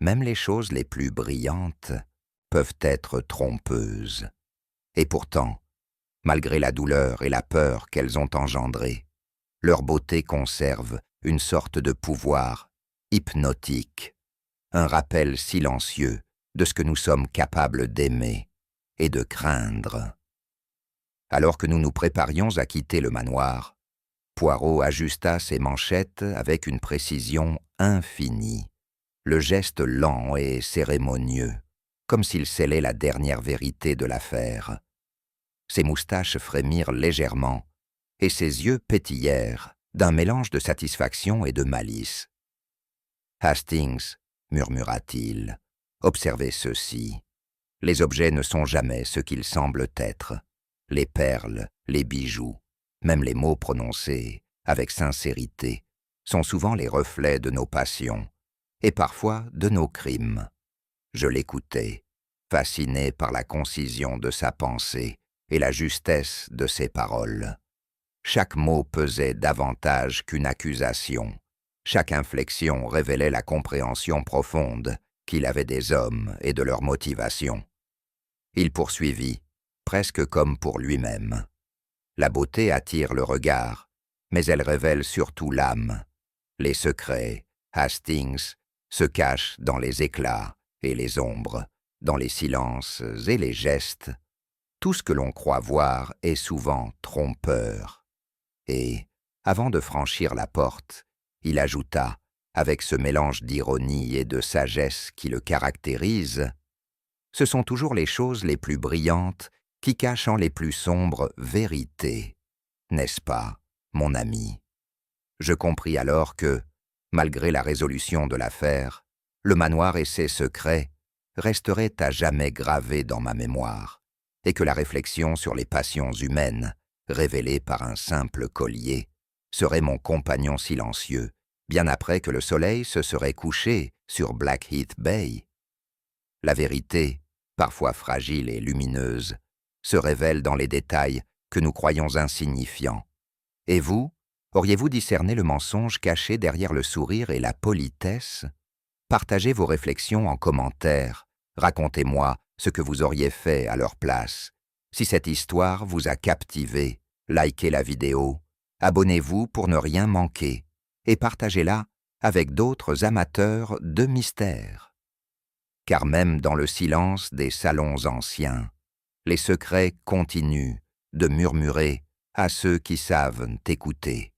même les choses les plus brillantes peuvent être trompeuses. Et pourtant, malgré la douleur et la peur qu'elles ont engendrées, leur beauté conserve une sorte de pouvoir hypnotique, un rappel silencieux de ce que nous sommes capables d'aimer et de craindre. Alors que nous nous préparions à quitter le manoir, Poirot ajusta ses manchettes avec une précision infinie, le geste lent et cérémonieux, comme s'il scellait la dernière vérité de l'affaire. Ses moustaches frémirent légèrement, et ses yeux pétillèrent d'un mélange de satisfaction et de malice. « Hastings, murmura-t-il, observez ceci. Les objets ne sont jamais ce qu'ils semblent être. Les perles, les bijoux, même les mots prononcés avec sincérité, sont souvent les reflets de nos passions, et parfois de nos crimes. » Je l'écoutais, fasciné par la concision de sa pensée et la justesse de ses paroles. Chaque mot pesait davantage qu'une accusation. Chaque inflexion révélait la compréhension profonde qu'il avait des hommes et de leurs motivations. Il poursuivit, presque comme pour lui-même. La beauté attire le regard, mais elle révèle surtout l'âme. Les secrets, Hastings, se cachent dans les éclats et les ombres, dans les silences et les gestes. Tout ce que l'on croit voir est souvent trompeur. Et, avant de franchir la porte, il ajouta, avec ce mélange d'ironie et de sagesse qui le caractérise, « Ce sont toujours les choses les plus brillantes qui cachent en les plus sombres vérités, n'est-ce pas, mon ami ?» Je compris alors que, malgré la résolution de l'affaire, le manoir et ses secrets resteraient à jamais gravés dans ma mémoire, et que la réflexion sur les passions humaines, révélée par un simple collier, serait mon compagnon silencieux, bien après que le soleil se serait couché sur Blackheath Bay. La vérité, parfois fragile et lumineuse, se révèle dans les détails que nous croyons insignifiants. Et vous, auriez-vous discerné le mensonge caché derrière le sourire et la politesse? Partagez vos réflexions en commentaire. Racontez-moi ce que vous auriez fait à leur place. Si cette histoire vous a captivé, likez la vidéo, abonnez-vous pour ne rien manquer et partagez-la avec d'autres amateurs de mystères. Car même dans le silence des salons anciens, les secrets continuent de murmurer à ceux qui savent t'écouter.